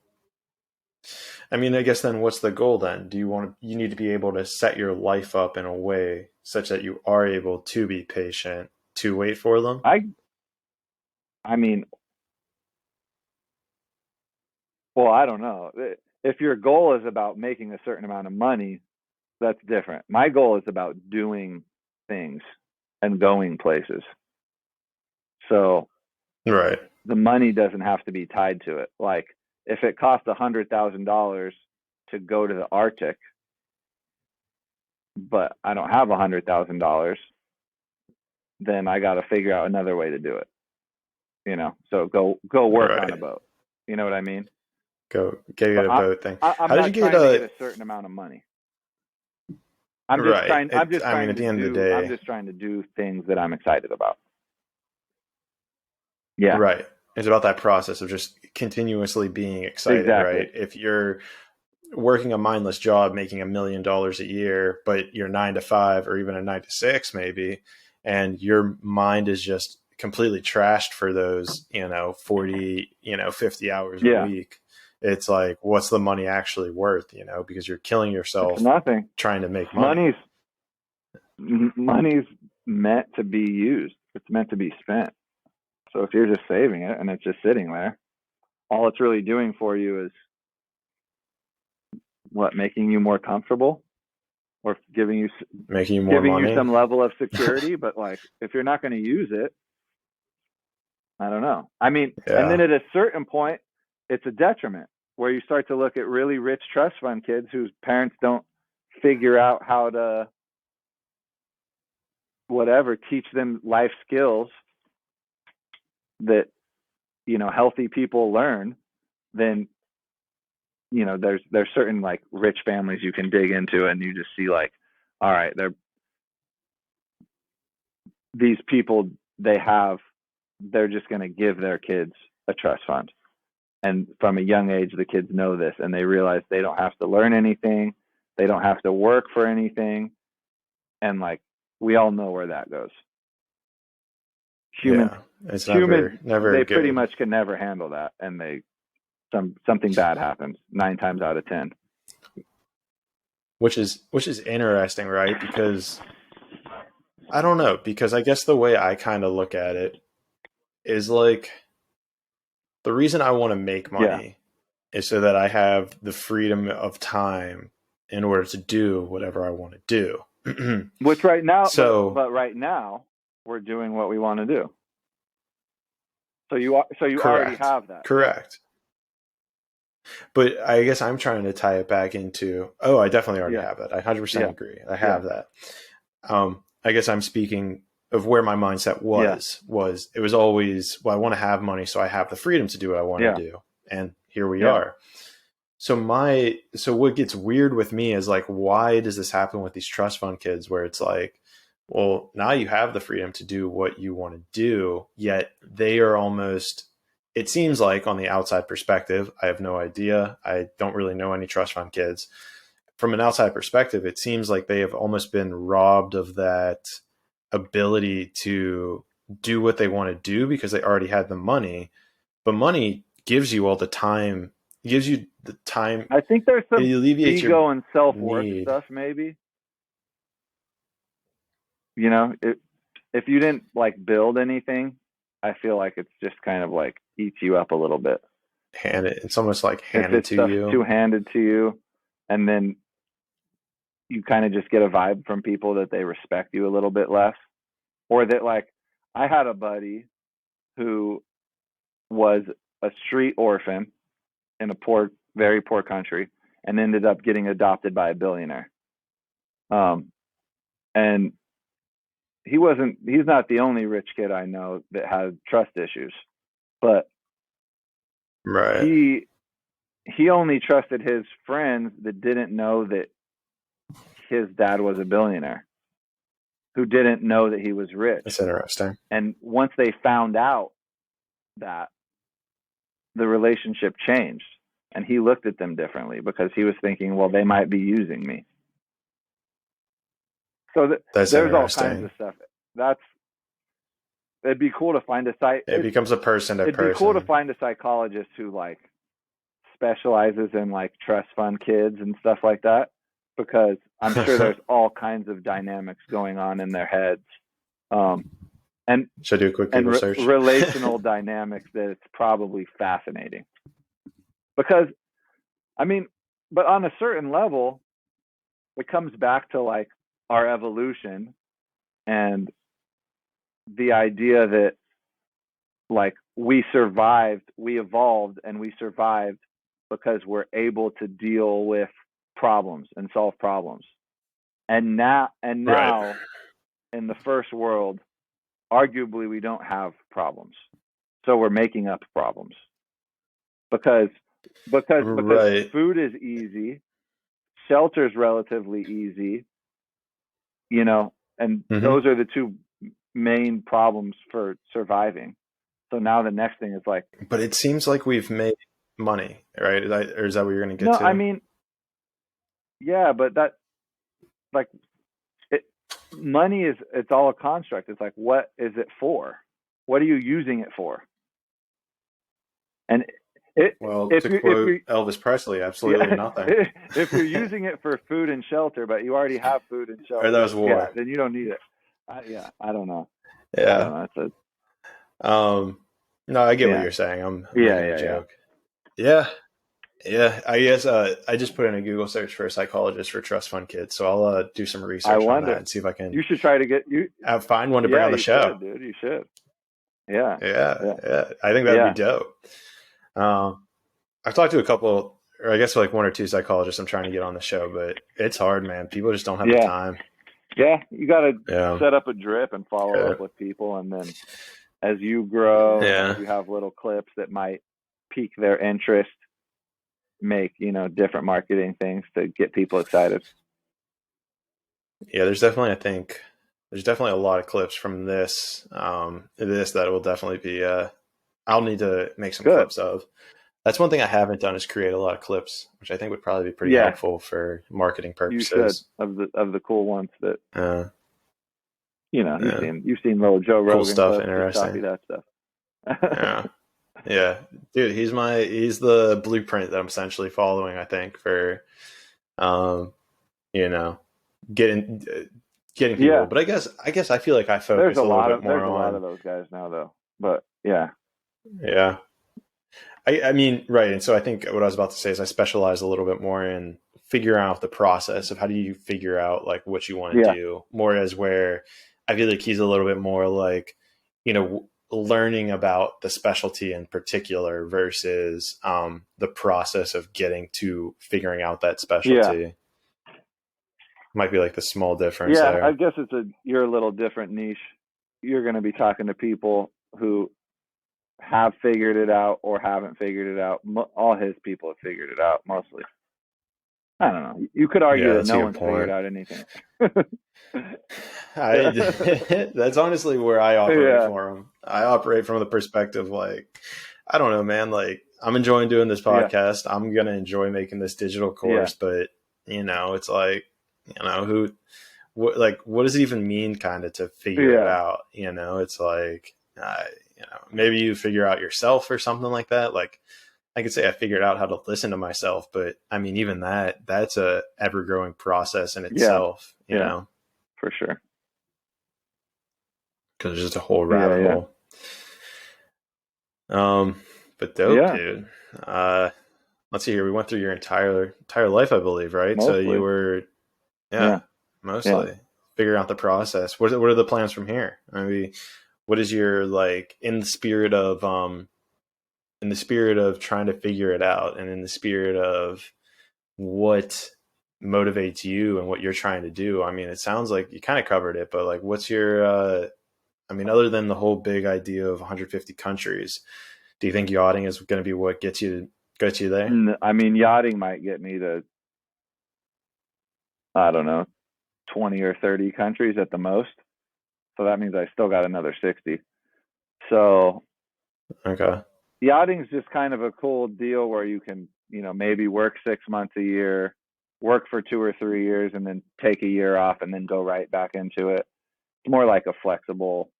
I guess then what's the goal then? You need to be able to set your life up in a way such that you are able to be patient to wait for them? I I mean, well, I don't know. If your goal is about making a certain amount of money, that's different. My goal is about doing things and going places. So Right. the money doesn't have to be tied to it. Like if it costs $100,000 to go to the Arctic, but I don't have $100,000, then I got to figure out another way to do it. So go work on a Right. boat. You know what I mean? Go get But a boat thing. I'm How did you not get trying to get a certain amount of money. right? At the end of the I'm day, just trying to do things that I'm excited about. Yeah, right. It's about that process of just continuously being excited, exactly. right? If you're working a mindless job making $1 million a year, but you're 9 to 5 or even a 9 to 6 maybe, and your mind is just completely trashed for those, 40, 50 hours a Yeah, week. It's like, what's the money actually worth, because you're killing it's yourself nothing. trying to make money. Money's money's meant to be used. It's meant to be spent. So if you're just saving it and it's just sitting there, all it's really doing for you is making you more comfortable, or Making you more giving money. you some level of security. But like, if you're not going to use it, I don't know. I mean, and then at a certain point, it's a detriment where you start to look at really rich trust fund kids whose parents don't figure out how to teach them life skills that, healthy people learn. Then, there's certain like rich families you can dig into, and you just see like, all right, these people, they're just going to give their kids a trust fund. And from a young age, the kids know this, and they realize they don't have to learn anything. They don't have to work for anything. And like, we all know where that goes. Humans, it's never they good. pretty much can never handle that. And something bad happens 9 times out of 10. Which is interesting, right? Because I don't know, because I guess the way I kind of look at it is like, the reason I want to make money is so that I have the freedom of time in order to do whatever I want to do. Which right now, but right now we're doing what we want to do. So you already have that. Correct. But I guess I'm trying to tie it back into, I definitely already have that. I 100% agree. I have that. I guess I'm speaking of where my mindset was it was always, well, I want to have money so I have the freedom to do what I want to do. And here we are. So what gets weird with me is like, why does this happen with these trust fund kids where it's like, well, now you have the freedom to do what you want to do, yet they are almost, it seems like on the outside perspective, I have no idea. I don't really know any trust fund kids. From an outside perspective, it seems like they have almost been robbed of that ability to do what they want to do because they already had the money. But money gives you all the time. It gives you the time. I think there's some ego and self-worth stuff, maybe. If you didn't like build anything, I feel like it's just kind of like eats you up a little bit. It's almost like handed to you. Too handed to you, and then you kind of just get a vibe from people that they respect you a little bit less, or that like, I had a buddy who was a street orphan in a very poor country, and ended up getting adopted by a billionaire. And he's not the only rich kid I know that has trust issues, but he only trusted his friends that didn't know that his dad was a billionaire, who didn't know that he was rich. That's interesting. And once they found out that, the relationship changed, and he looked at them differently because he was thinking, well, they might be using me. So there's all kinds of stuff. It'd be cool to find it becomes a person to person. It'd be cool to find a psychologist who like specializes in like trust fund kids and stuff like that, because I'm sure there's all kinds of dynamics going on in their heads. And should I do a quick research? Relational dynamics that it's probably fascinating. Because, I mean, but on a certain level, it comes back to like our evolution and the idea that like we evolved and we survived because we're able to deal with problems and solve problems. And now in the first world, arguably we don't have problems. So we're making up problems because food is easy, shelter is relatively easy, and those are the two main problems for surviving. So now the next thing is like, but it seems like we've made money, right? Or is that what you're going to get to? No, I mean, yeah, but that, like, money it's all a construct. It's like, what is it for? What are you using it for? And Well, if to you're quote Elvis Presley, absolutely yeah, nothing. if you're using it for food and shelter, but you already have food and Or that shelter, was yeah, war. then you don't need it. I don't know. I don't Yeah. know. It's a Um, no, I get what yeah, you're saying. I'm yeah, making a yeah, yeah. joke. Yeah. Yeah. I guess I just put in a Google search for a psychologist for trust fund kids. So I'll do some I research on that wonder. and see if I can You should try to get you. find one to bring Yeah, on the you show. should, dude. You should. Yeah, Yeah. yeah, Yeah. I think that'd be yeah, dope. Um, I've talked to a couple, or I guess like one or two psychologists I'm trying to get on the show, but it's hard, man. People just don't have the yeah, time. yeah. You got to Yeah. set up a drip and follow Yeah. up with people, and then as you grow and as Yeah. you have little clips that might pique their interest, make different marketing things to get people excited. Yeah, there's definitely a lot of clips from this that will definitely be I'll need to make some Good. clips of. That's one thing I haven't done is create a lot of clips, which I think would probably be pretty Yeah, helpful for marketing you should purposes. of the cool ones that Uh, you've yeah, seen little Joe cool Rogan stuff, clips. Just copy interesting. that stuff. Yeah, yeah, dude, he's the blueprint that I'm essentially following. I think for um, you know, getting getting people. Yeah, But I guess I feel like I there's focus a a little lot bit of more on those guys now though. But yeah, yeah. I mean, right. And so I think what I was about to say is I specialize a little bit more in figuring out the process of how do you figure out like what you want to yeah, do, more as where I feel like he's a little bit more like, learning about the specialty in particular versus the process of getting to figuring out that yeah, specialty. Might be like the small difference yeah. I there. guess you're a little different niche. You're going to be talking to people who have figured it out or haven't figured it out. All his people have figured it out mostly. I don't know. You could argue Yeah, that that's a no good one's figured point. out anything. I that's honestly where I operate Yeah, for him. I operate from the perspective like I don't know, man. Like I'm enjoying doing this yeah, podcast. I'm gonna enjoy making this digital yeah, course, but it's like who, what does it even mean, kind of to figure it yeah, out? It's like maybe you figure out yourself or something like that. Like I could say I figured out how to listen to myself, but I mean even that's a ever growing process in yeah, itself. yeah, for sure. Because there's just a whole Yeah, rabbit yeah, hole. Um, but dope, yeah. dude. Uh, let's see here. We went through your entire life, I believe, right? So you Mostly. were, yeah, Yeah, yeah. mostly figuring out the process. What are the plans from here? I mean, what is your like in the spirit of trying to figure it out, and in the spirit of what motivates you and what you're trying to do? I mean, it sounds like you kind of covered it, but like, what's your I mean, other than the whole big idea of 150 countries, do you think yachting is going to be what gets you there? I mean, yachting might get me to, I don't know, 20 or 30 countries at the most. So that means I still got another 60. So Okay. yachting's just kind of a cool deal where you can, maybe work 6 months a year, work for 2 or 3 years, and then take a year off and then go right back into it. It's more like a flexible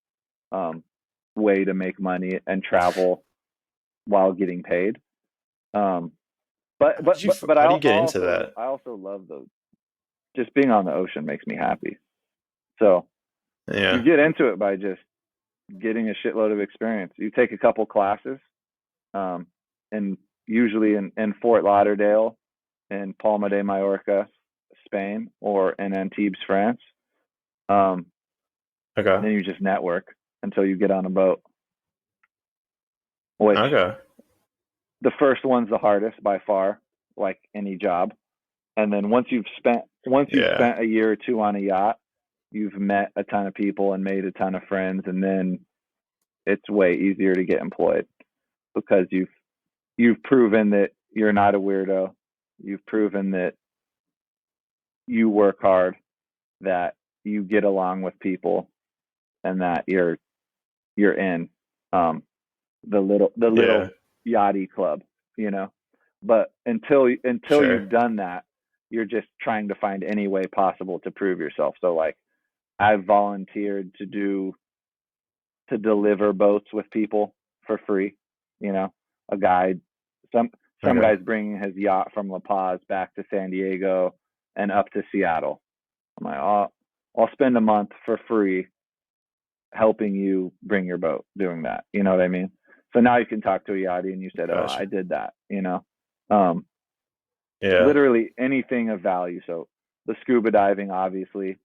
way to make money and travel while getting paid. Um, but How but did you but but how do you get into that? I also love those. Just being on the ocean makes me happy. So you Yeah. get into it by just getting a shitload of experience. You take a couple classes, um, and usually in Fort Lauderdale, in Palma de Mallorca, Spain, or in Antibes, France. Um, Okay. then you just network until you get on a boat. Which Okay. the first one's the hardest by far, like any job. And then once you've Yeah. spent a year or two on a yacht, you've met a ton of people and made a ton of friends, and then it's way easier to get employed because you've proven that you're not a weirdo. You've proven that you work hard, that you get along with people, and that you're in the little Yeah. yachty club, you know. But until Sure. you've done that, you're just trying to find any way possible to prove yourself. So like I've volunteered to deliver boats with people for free. You know, a guide Some Okay. guy's bringing his yacht from La Paz back to San Diego and up to Seattle. I'm like, I'll spend a month for free helping you bring your boat, doing that. You know what I mean? So now you can talk to a yachty and you said, oh, I Gotcha. did that. You know, um, Yeah. literally anything of value. So the scuba diving, obviously,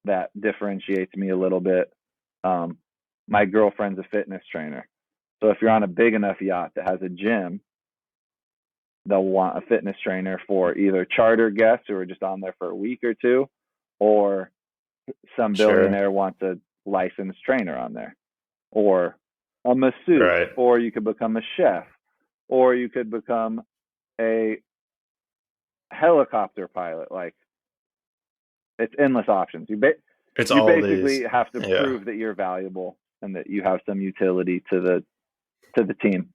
that differentiates me a little bit. My girlfriend's a fitness trainer. So if you're on a big enough yacht that has a gym, they'll want a fitness trainer for either charter guests who are just on there for a week or two, or some Sure. billionaire wants a licensed trainer on there, or a masseuse, Right. or you could become a chef, or you could become a helicopter pilot. Like, it's endless options. It's You all these. basically have to Yeah. prove that you're valuable and that you have some utility to the team.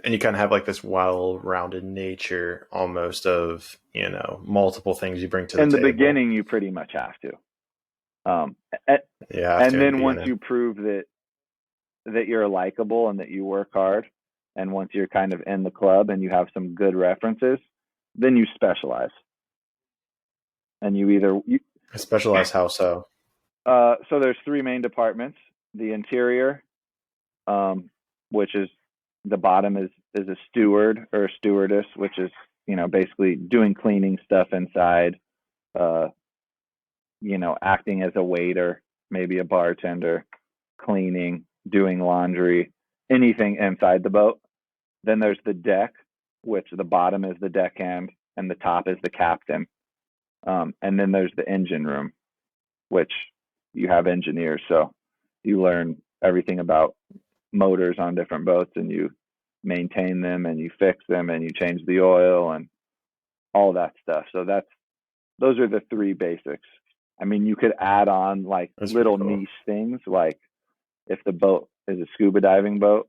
And you kind of have like this well-rounded nature almost of, multiple things you bring to the In the table. beginning, you pretty much have to. Um, You have and to in the then once beginning. you prove that you're likable and that you work hard, and once you're kind of in the club and you have some good references, then you specialize. And I specialize how so. so there's three main departments: the interior, which is the bottom is a steward or a stewardess, which is basically doing cleaning stuff inside, uh, acting as a waiter, maybe a bartender, cleaning, doing laundry, anything inside the boat. Then there's the deck, which the bottom is the deckhand and the top is the captain. And then there's the engine room, which you have engineers. So you learn everything about motors on different boats and you maintain them and you fix them and you change the oil and all that stuff. So those are the three basics. I mean, you could add on like That's pretty little cool. niche things, like if the boat is a scuba diving boat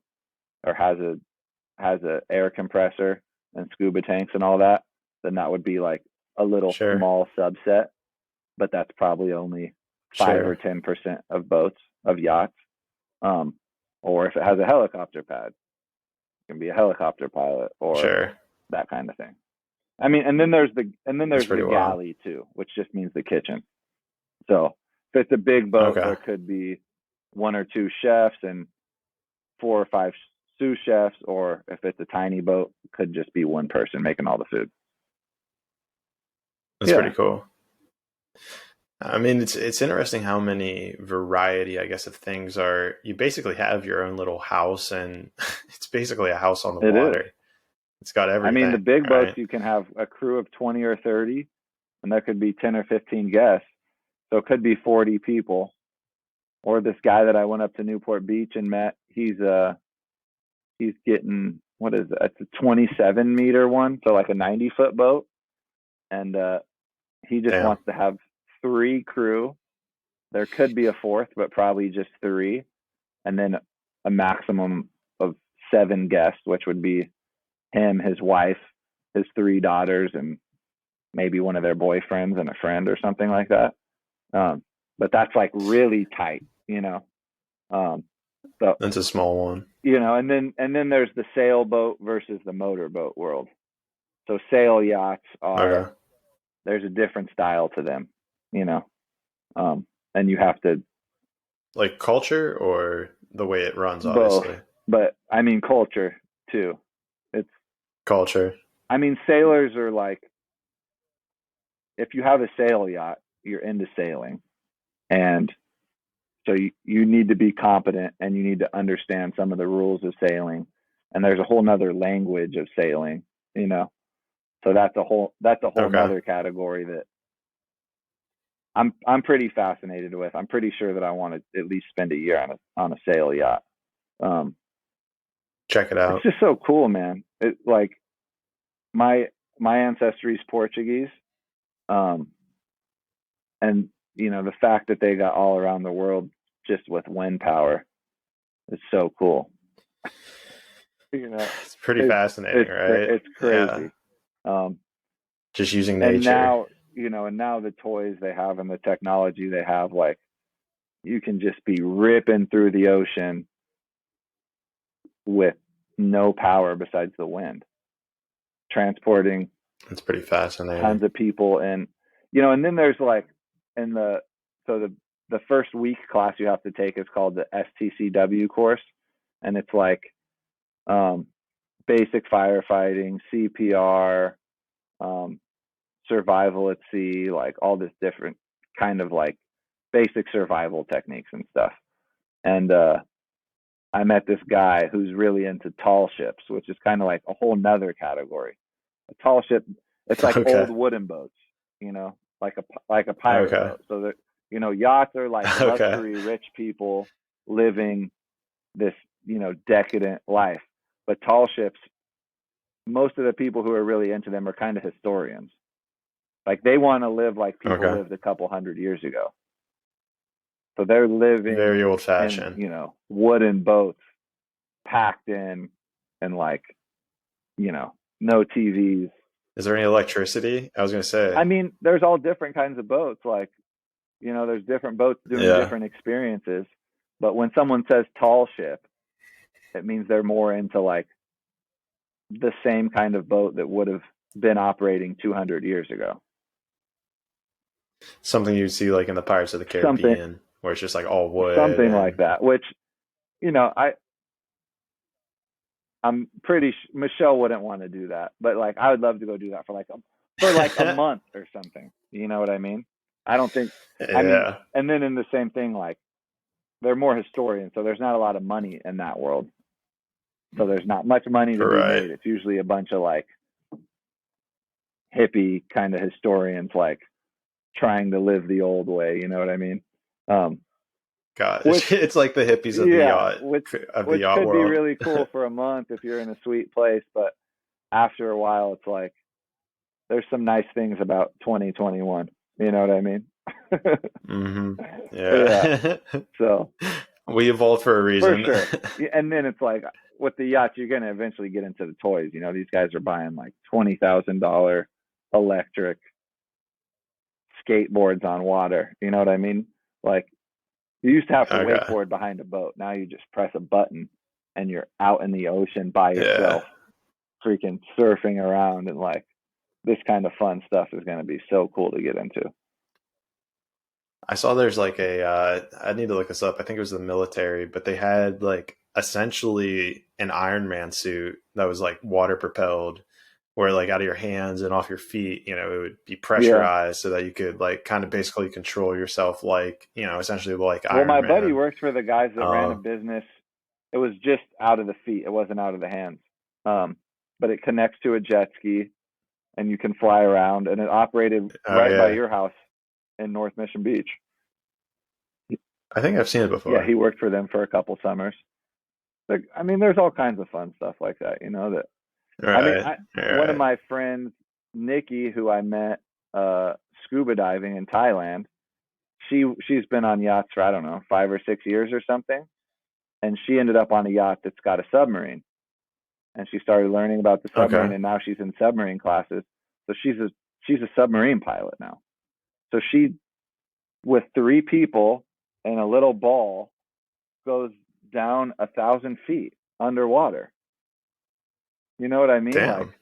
or has a air compressor and scuba tanks and all that, then that would be like a little Sure. small subset, but that's probably only 5 or Sure. 10% of boats, of yachts. Um, or if it has a helicopter pad, it can be a helicopter pilot or Sure. that kind of thing. I mean, and then there's That's the pretty wild. galley too, which just means the kitchen. So if it's a big boat, Okay. there could be one or two chefs and 4 or 5 sous chefs, or if it's a tiny boat, it could just be one person making all the food. That's pretty Yeah, cool. I mean, it's interesting how many variety, I guess, of things are. You basically have your own little house, and it's basically a house on the it is. water. It's got I mean, the everything, big boats, right? you can have a crew of 20 or 30, and there could be 10 or 15 guests. So it could be 40 people. Or this guy that I went up to Newport Beach and met, he's getting, what is it? It's a 27-meter one, so like a 90-foot boat, and he just Damn. wants to have 3 crew. There could be a fourth, but probably just 3, and then a maximum of 7 guests, which would be him, his wife, his 3 daughters, and maybe one of their boyfriends and a friend or something like that. But that's like really tight. Um, so That's a small one. and then there's the sailboat versus the motorboat world. So sail yachts Okay. there's a different style to them, you know, and you have to Like culture or the way it runs, both, obviously. but I mean culture too. It's Culture. I mean sailors are like, if you have a sail yacht, you're into sailing, and so you need to be competent and you need to understand some of the rules of sailing, and there's a whole nother language of sailing, you know. So that's a whole Okay. nother category that I'm pretty fascinated with. I'm pretty sure that I want to at least spend a year on a sail yacht. Um, Check it it's out. just so cool, man. It like my my ancestry is Portuguese, um, and the fact that they got all around the world just with wind power is so cool. You know, It's pretty it's fascinating, right? it's Yeah. crazy. Um, Just using and nature. now the toys they have and the technology they have, like you can just be ripping through the ocean with no power besides the wind, transporting It's pretty fascinating. tons of people. And and then there's like in the so the first week class you have to take is called the STCW course, and it's like um, basic firefighting, CPR, um, survival at sea, like all this different kind of like basic survival techniques and stuff. And I met this guy who's really into tall ships, which is kind of like a whole nother category. A tall ship, it's like Okay. old wooden boats, like a pirate Okay. boat. So that yachts are like Okay. luxury rich people living this decadent life. But tall ships, most of the people who are really into them are kind of historians. Like they want to live like people Okay. lived a couple hundred years ago. So they're living Very old in, fashioned. wooden boats packed in and like, no TVs. Is there any electricity? I was gonna say. I mean, there's all different kinds of boats. Like, there's different boats doing Yeah. different experiences. But when someone says tall ship, it means they're more into like the same kind of boat that would have been operating 200 years ago. Something you'd see like in the Pirates of the Something, Caribbean, where it's just like all wood something like and that. Which, I'm pretty Michelle wouldn't want to do that, but like I would love to go do that for like a month or something. You know what I mean? I don't think. I mean, yeah. and then in the same thing, like they're more historians, so there's not a lot of money in that world. So there's not much money to be Right. made. It's usually a bunch of like hippie kind of historians, like trying to live the old way. You know what I mean? Um, God, which it's like the hippies yeah, which of the which yacht could be world. really cool for a month if you're in a sweet place, but after a while, it's like there's some nice things about 2021. You know what I mean? hmm Yeah. Yeah. So We evolved for a for reason. sure. And then it's like with the yachts, you're gonna eventually get into the toys. These guys are buying like $20,000 electric skateboards on water. You know what I mean? Like you used to have to Okay. wakeboard behind a boat. Now you just press a button and you're out in the ocean by Yeah. yourself, freaking surfing around, and like this kind of fun stuff is gonna be so cool to get into. I saw there's like I need to look this up. I think it was the military, but they had like essentially an Iron Man suit that was like water propelled, where like out of your hands and off your feet, it would be Yeah. pressurized so that you could like kind of basically control yourself like, essentially like Well, Iron my buddy Man. works for the guys that ran a Um, business. It was just out of the feet. It wasn't out of the hands. Um, but it connects to a jet ski, and you can fly around. And it operated oh right by yeah. your house in North Mission Beach. I think I've seen it Yeah, before. he worked for them for a couple summers. Like, I mean, there's all kinds of fun stuff like that. That I mean, Right. one of Right. my friends, Nikki, who I met scuba diving in Thailand. She's been on yachts for I don't know 5 or 6 years or something, and she ended up on a yacht that's got a submarine, and she started learning about the submarine, Okay. and now she's in submarine classes. So she's a submarine pilot now. So she, with 3 people and a little ball, goes down 1,000 feet underwater. You know what I mean? Like Damn.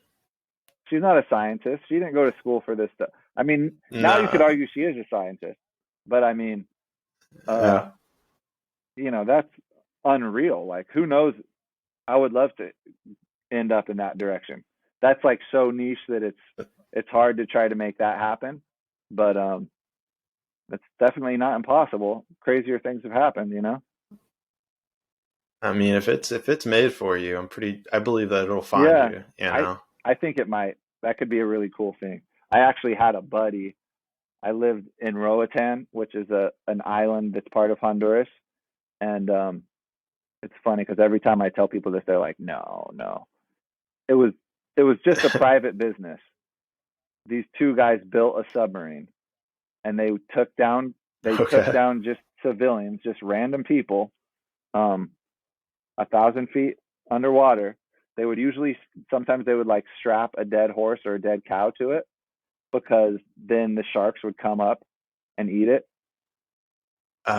she's not a scientist. She didn't go to school for this stuff. I mean, now you could Nah. argue she is a scientist, but I mean, uh, Yeah. that's unreal. Like who knows? I would love to end up in that direction. That's like so niche that it's hard to try to make that happen. But it's definitely not impossible. Crazier things have happened. I mean, if it's made for you, I believe that it'll find Yeah, I you. I think it might. That could be a really cool thing. I actually had a buddy. I lived in Roatan, which is an island that's part of Honduras, and it's funny because every time I tell people this, they're like, "No, no." It was it was just a private business. These two guys built a submarine, and they took Okay. down just civilians, just random people, um, 1,000 feet underwater. They would usually sometimes they would like strap a dead horse or a dead cow to it because then the sharks would come up and eat it.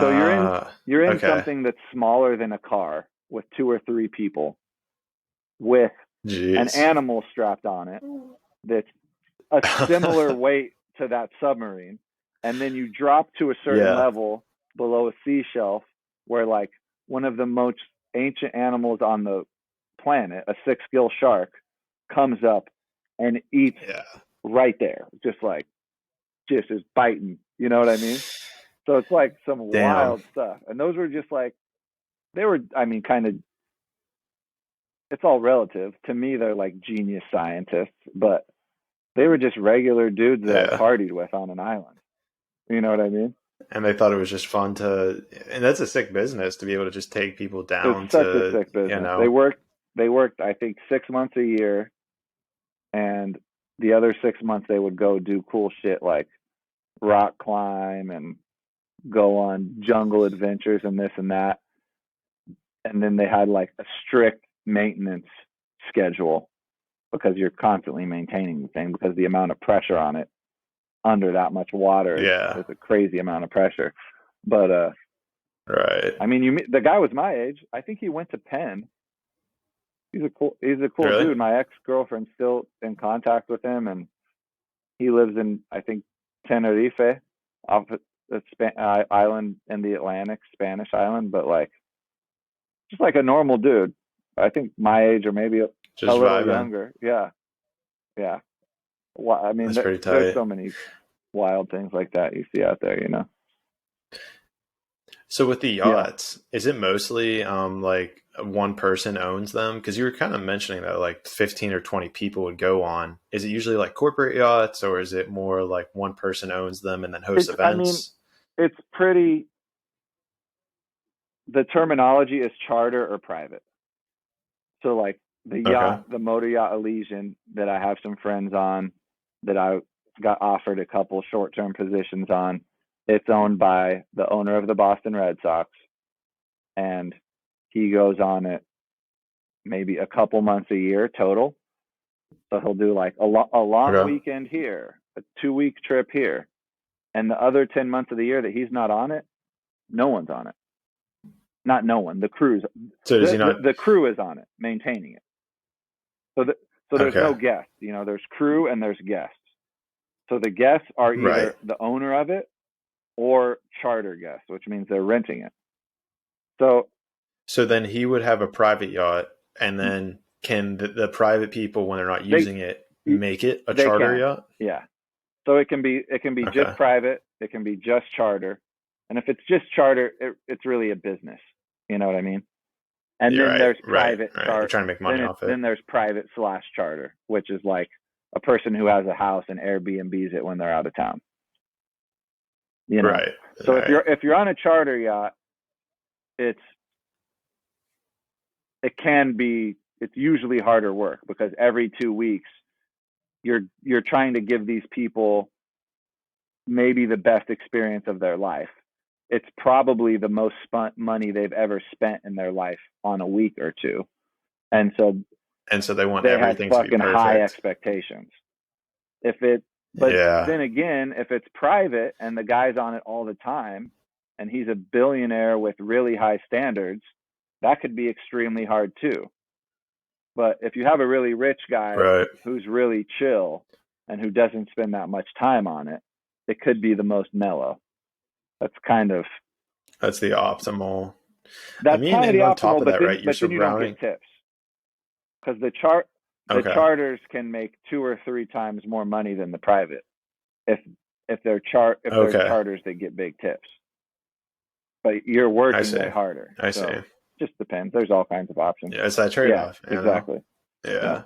So you're in Uh you're in okay. something that's smaller than a car with 2 or 3 people, with an Jeez. animal strapped on it that's a similar weight to that submarine, and then you drop to a certain Yeah. level below a sea shelf where like one of the most ancient animals on the planet, a six-gill shark, comes up and eats Yeah. right there, just is biting. You know what I mean? So it's like some Damn. wild stuff, and those were just like they were. I mean, kind of. It's all relative. To me, they're like genius scientists, but they were just regular dudes that I Yeah. partied with on an island. You know what I mean? And they thought it was just fun to, and that's a sick business to be able to just take people It's down such a to, sick you business. know, They worked, I think, 6 months a year, and the other 6 months they would go do cool shit like rock climb and go on jungle adventures and this and that. And then they had like a strict maintenance schedule because you're constantly maintaining the thing because the amount of pressure on it under that much water yeah. is a crazy amount of pressure. But Right. I mean, the guy was my age. I think he went to Penn. He's a cool Really? dude. My ex-girlfriend's still in contact with him, and he lives in, I think, Tenerife, off the island in the Atlantic, Spanish island. But like, just like a normal dude. I think my age or maybe a Just little vibing. younger. Yeah, yeah. Well, I mean, That's pretty there's tight. so many wild things like that you see out there. You know? So with the Yeah. yachts, is it mostly like one person owns them? Because you were kind of mentioning that like 15 or 20 people would go on. Is it usually like corporate yachts, or is it more like one person owns them and then hosts I mean, events? it's pretty. The terminology is charter or private. So like Okay. the motor yacht Elysian that I have some friends on, that I got offered a couple short-term positions on. It's owned by the owner of the Boston Red Sox, and he goes on it maybe a couple months a year total. So he'll do like a long Okay. weekend here, a 2 week trip here, and the other 10 months of the year that he's not on it, no one's on it. Not no one. The crew's So does he not? the crew is on it, maintaining it. So so there's Okay. no guests. You know, there's crew and there's guests. So the guests are Right. either the owner of it or charter guests, which means they're renting it. So So then he would have a private yacht, and then can the private people, when they're not they using it, make it a they charter can, yacht? yeah. So it can be just Okay. private, it can be just charter, and if it's just charter, it's really a business. You know what I mean? And You're then right. there's Right. private Right. They're chart. trying to make money off it. Then there's private slash charter, which is like a person who has a house and Airbnbs it when they're out of town. You know. Right. So Right. if you're on a charter yacht, it's it's usually harder work because every 2 weeks you're trying to give these people maybe the best experience of their life. It's probably the most money they've ever spent in their life on a week or two. And so And so they want they have everything to be fucking high perfect. expectations. But Yeah. then again, if it's private and the guy's on it all the time and he's a billionaire with really high standards, that could be extremely hard too. But if you have a really rich guy Right. who's really chill and who doesn't spend that much time on it, it could be the most mellow. That's kind of That's the optimal. I that's mean, kind of and the on top optimal, of that, right? You're but then you don't get surrounding. tips because the Okay. charters can make 2 or 3 times more money than the private if they're Okay. charters that get big tips. But you're I working see. way harder, I see. so just depends. There's all kinds of options. Yeah, it's that trade Yeah, off, you know? exactly. Yeah. Yeah.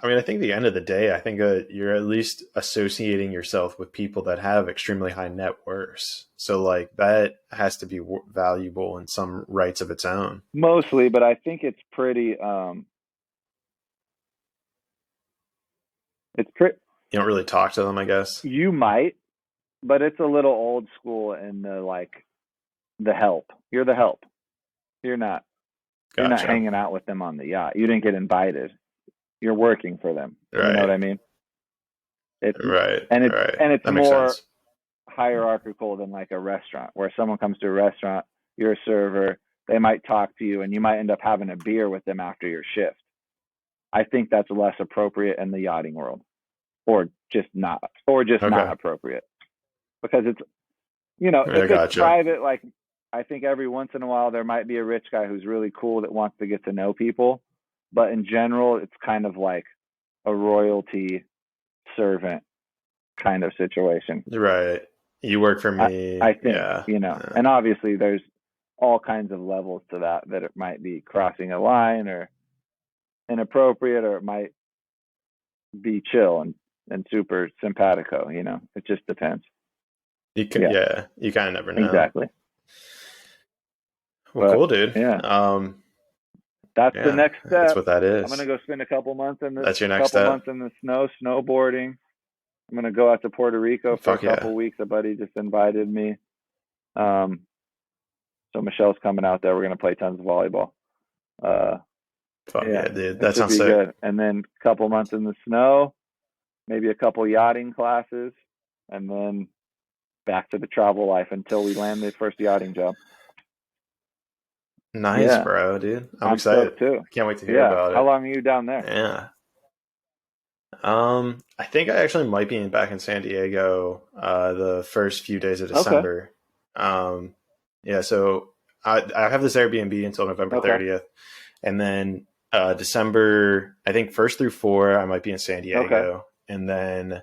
I mean, I think at the end of the day, I think you're at least associating yourself with people that have extremely high net worths. So, like, that has to be valuable in some rights of its own. Mostly, but I think it's pretty. It's pretty. You don't really talk to them, I guess. You might, but it's a little old school in the like the help. You're the help. You're not. You're not Gotcha. hanging out with them on the yacht. You didn't get invited. You're working for them. You know what Right. I mean? It's Right. and Right. it's That makes more sense. hierarchical than like a restaurant where someone comes to a restaurant, you're a server, they might talk to you and you might end up having a beer with them after your shift. I think that's less appropriate in the yachting world, or just not Okay. appropriate, because it's, I if it's gotcha. private, like, I think every once in a while there might be a rich guy who's really cool that wants to get to know people, but in general it's kind of like a royalty servant kind of situation. Right. You work for I me. I think, Yeah. and obviously there's all kinds of levels to that it might be crossing a line or inappropriate, or it might be chill and super simpatico. It just depends. You can, Yeah, yeah, you kind of never know. exactly. Well, But cool, dude. yeah, that's the Yeah, next that's step. what that I'm gonna is. go spend That's your a next couple months step. in the snow, snowboarding. I'm gonna go out to Puerto Rico for a Fuck yeah. couple weeks. A buddy just invited me. Um, so Michelle's coming out there. We're gonna play tons of volleyball. Uh, Fuck yeah, yeah, dude. it That should sounds be sick. good. And then a couple months in the snow, maybe a couple yachting classes, and then back to the travel life until we land the first yachting job. Nice, Yeah, bro, dude. I'm I'm excited. stoked too. I can't wait to hear Yeah, about how it. long are you down there? Yeah. I think I actually might be back in San Diego the first few days of Okay, December. Um, yeah, so I have this Airbnb until November okay, 30th. And then December, I think 1st through 4, I might be in San okay. Diego. And then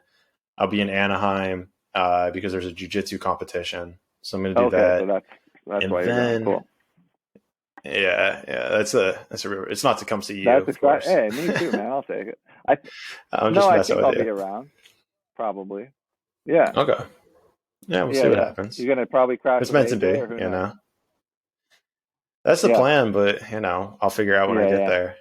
I'll be in Anaheim because there's a jujitsu competition. So I'm going to do Okay, so that. that's And why you're going. then, Cool. yeah, that's a real, it's not to come see you, That's of exciting. course. Hey, me too, man. I'll take it. I I'm No, just I messing think with I'll you. be around. Probably. Yeah, Okay. Yeah, we'll yeah, see what yeah. happens. You're gonna probably crash It's with meant to AJ, be, or who knows? That's the Yeah, plan, but I'll figure out when I yeah, get yeah, there.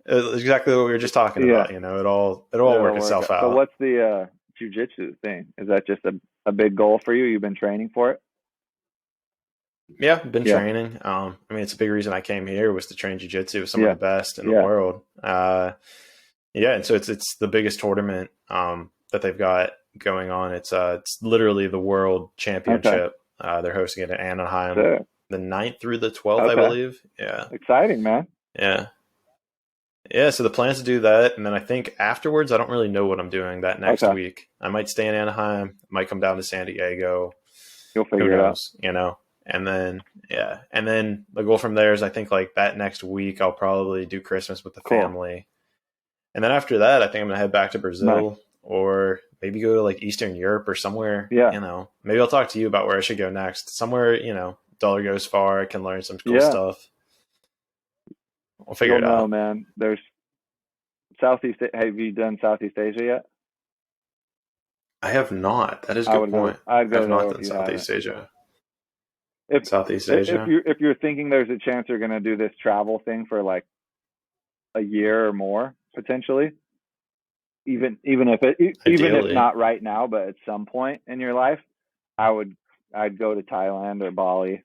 It's exactly what we were just talking yeah. about. It'll all It'll work work itself out. So, out. what's the jujitsu thing? Is that just a big goal for you? You've been training for it? Yeah, been Yeah, training. I mean, it's a big reason I came here was to train jujitsu with some of yeah, the best in the yeah. world. Yeah, and so it's the biggest tournament that they've got going on. It's literally the world Okay, championship. They're hosting it in Anaheim, so the 9th through the 12th, I okay, believe. Yeah, exciting, man. yeah. Yeah, so the plan is to do that, and then I think afterwards, I don't really know what I'm doing that next Okay, week. I might stay in Anaheim, might come down to San Diego. you'll Who figure it out. knows, And then and then the goal from there is I think like that next week I'll probably do Christmas with the Cool, family, and then after that I think I'm gonna head back to nice. Brazil or maybe go to like Eastern Europe or somewhere. Yeah, Maybe I'll talk to you about where I should go next. Somewhere dollar goes far. I can learn some cool yeah. stuff. We'll figure You'll it know, out. man. There's Southeast. Have you done Southeast Asia yet? I have not. That is a good point. I'd I have go not there if done you haven't. Southeast Asia. If Southeast Asia. if you're thinking there's a chance you're gonna do this travel thing for like a year or more potentially, even if Ideally. not right now, but at some point in your life, I would I'd go to Thailand or Bali.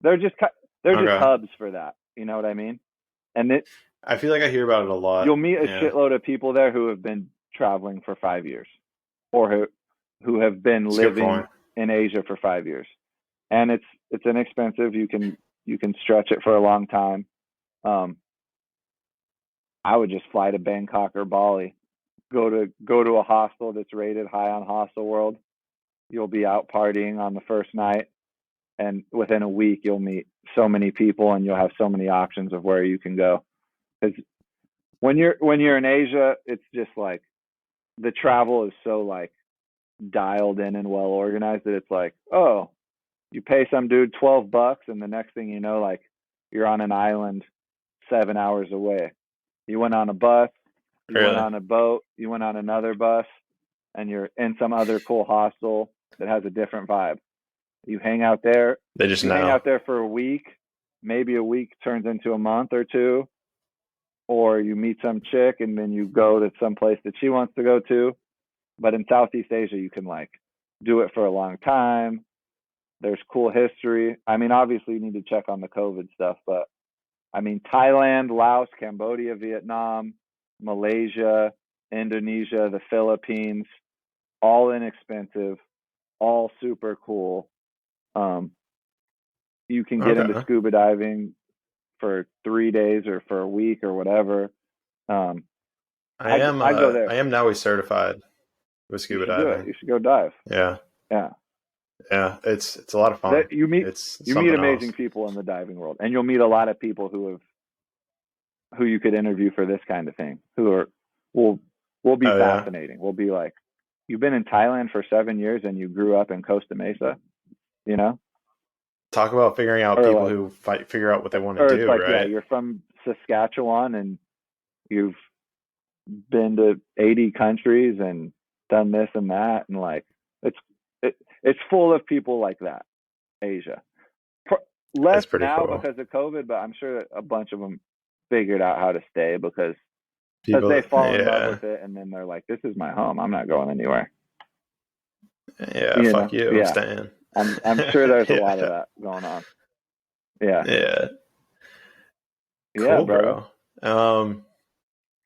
They're just they're just Okay. hubs for that. You know what I mean? And I feel like I hear about it a you'll lot. meet a Yeah. shitload of people there who have been traveling for 5 years, or who have been It's a good living point. in Asia for 5 years. And it's inexpensive. You can stretch it for a long time. Um, I would just fly to Bangkok or Bali. Go to a hostel that's rated high on Hostel World. You'll be out partying on the first night, and within a week you'll meet so many people, and you'll have so many options of where you can go. Because when you're in Asia, it's just like the travel is so like dialed in and well organized that it's like, oh, you pay some dude $12, and the next thing you know, like you're on an island 7 hours away. You went on a bus, you went Really. on a boat, you went on another bus, and you're in some other cool hostel that has a different vibe. You hang out there. They just You hang know. out there for a week. Maybe a week turns into a month or two, or you meet some chick and then you go to some place that she wants to go to. But in Southeast Asia, you can like do it for a long time. There's cool history. I mean, obviously you need to check on the COVID stuff, but I mean, Thailand, Laos, Cambodia, Vietnam, Malaysia, Indonesia, the Philippines, all inexpensive, all super cool. Um, you can get into Okay. scuba diving for 3 days or for a week or whatever. I go there. I am now certified with You scuba should do it. diving. You should go dive. Yeah. Yeah. Yeah. It's a lot of fun. That you meet It's you meet something else. amazing people in the diving world, and you'll meet a lot of people who you could interview for this kind of thing, will be Oh yeah. fascinating. Will be like, you've been in Thailand for 7 years and you grew up in Costa Mesa, you know, Talk about figuring out or people like, who figure out what they want to or it's do, like, yeah, right? you're from Saskatchewan and you've been to 80 countries and done this and that, and like, it's it's full of people like that. Asia, less That's pretty now cool. because of COVID, but I'm sure that a bunch of them figured out how to stay because People, they fall in love yeah. with it, and then they're like, "This is my home. I'm not going anywhere." Yeah, You fuck know? you. I'm Yeah, staying. I'm sure there's a lot of Yeah. that going on. Yeah, Yeah. yeah, Cool, brother. bro.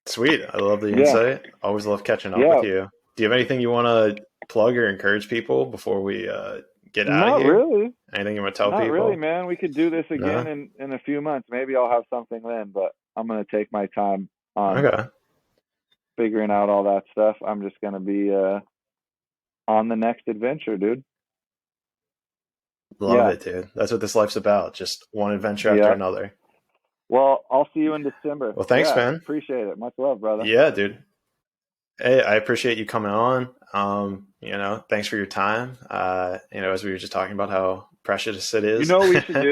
Sweet. I love the Yeah, insight. Always love catching up with yeah. you. Do you have anything you want to plug or encourage people before we get out of Not here? really, Anything you want to tell not really, people? man. We could do this again No? in a few months. Maybe I'll have something then, but I'm gonna take my time on Okay. figuring out all that stuff. I'm just gonna be on the next adventure, dude. Love Yeah, it, dude. That's what this life's about. Just one adventure after yeah. another. Well, I'll see you in December. Well, thanks, Yeah, man. appreciate it. Much love, brother. Yeah, dude. Hey, I appreciate you coming on. Thanks for your time. As we were just talking about how precious it You is. know what we should do?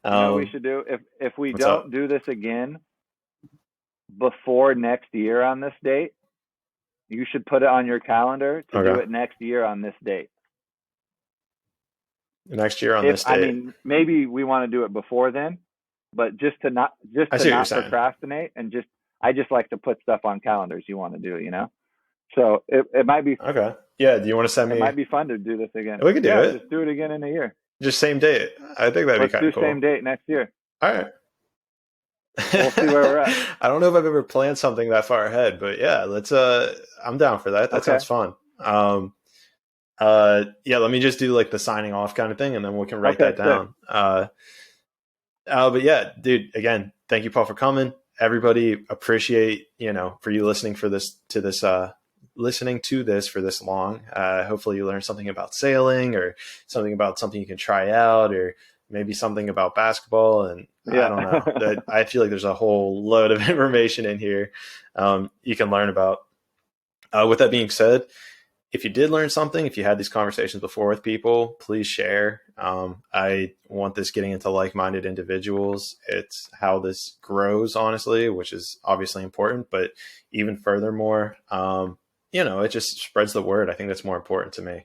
You know what we um, should do? If we what's don't up? do this again before next year on this date, you should put it on your calendar to do Okay. it next year on this date. Next year on If this I date. mean, maybe we want to do it before then, but just to not I see what you're saying. procrastinate, and I just like to put stuff on calendars you want to do, So it might be Okay. Yeah. Do you want to send it me? might be fun to do this again. We could do Yeah, it. just do it again in a year. Just same date. I think that'd be Let's kind do of same cool. date next year. All right. We'll see where we're at. I don't know if I've ever planned something that far ahead, but yeah, let's I'm down for that. That Okay. sounds fun. Yeah, let me just do like the signing off kind of thing and then we can write that down. But yeah, dude, again, thank you, Paul, for coming. Everybody appreciate, for you listening listening to this for this long. Hopefully you learned something about sailing or something you can try out, or maybe something about basketball. And Yeah. I don't know. I feel like there's a whole load of information in here you can learn about. With that being said, if you did learn something, if you had these conversations before with people, please share. I want this getting into like-minded individuals. It's how this grows, honestly, which is obviously important, but even furthermore, it just spreads the word. I think that's more important to me.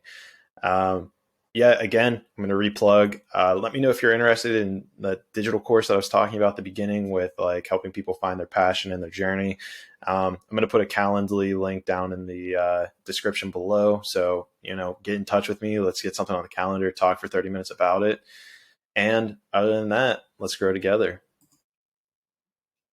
Yeah, again, I'm going to replug. Let me know if you're interested in the digital course that I was talking about at the beginning with like helping people find their passion and their journey. I'm going to put a Calendly link down in the description below. So, get in touch with me. Let's get something on the calendar, talk for 30 minutes about it. And other than that, let's grow together.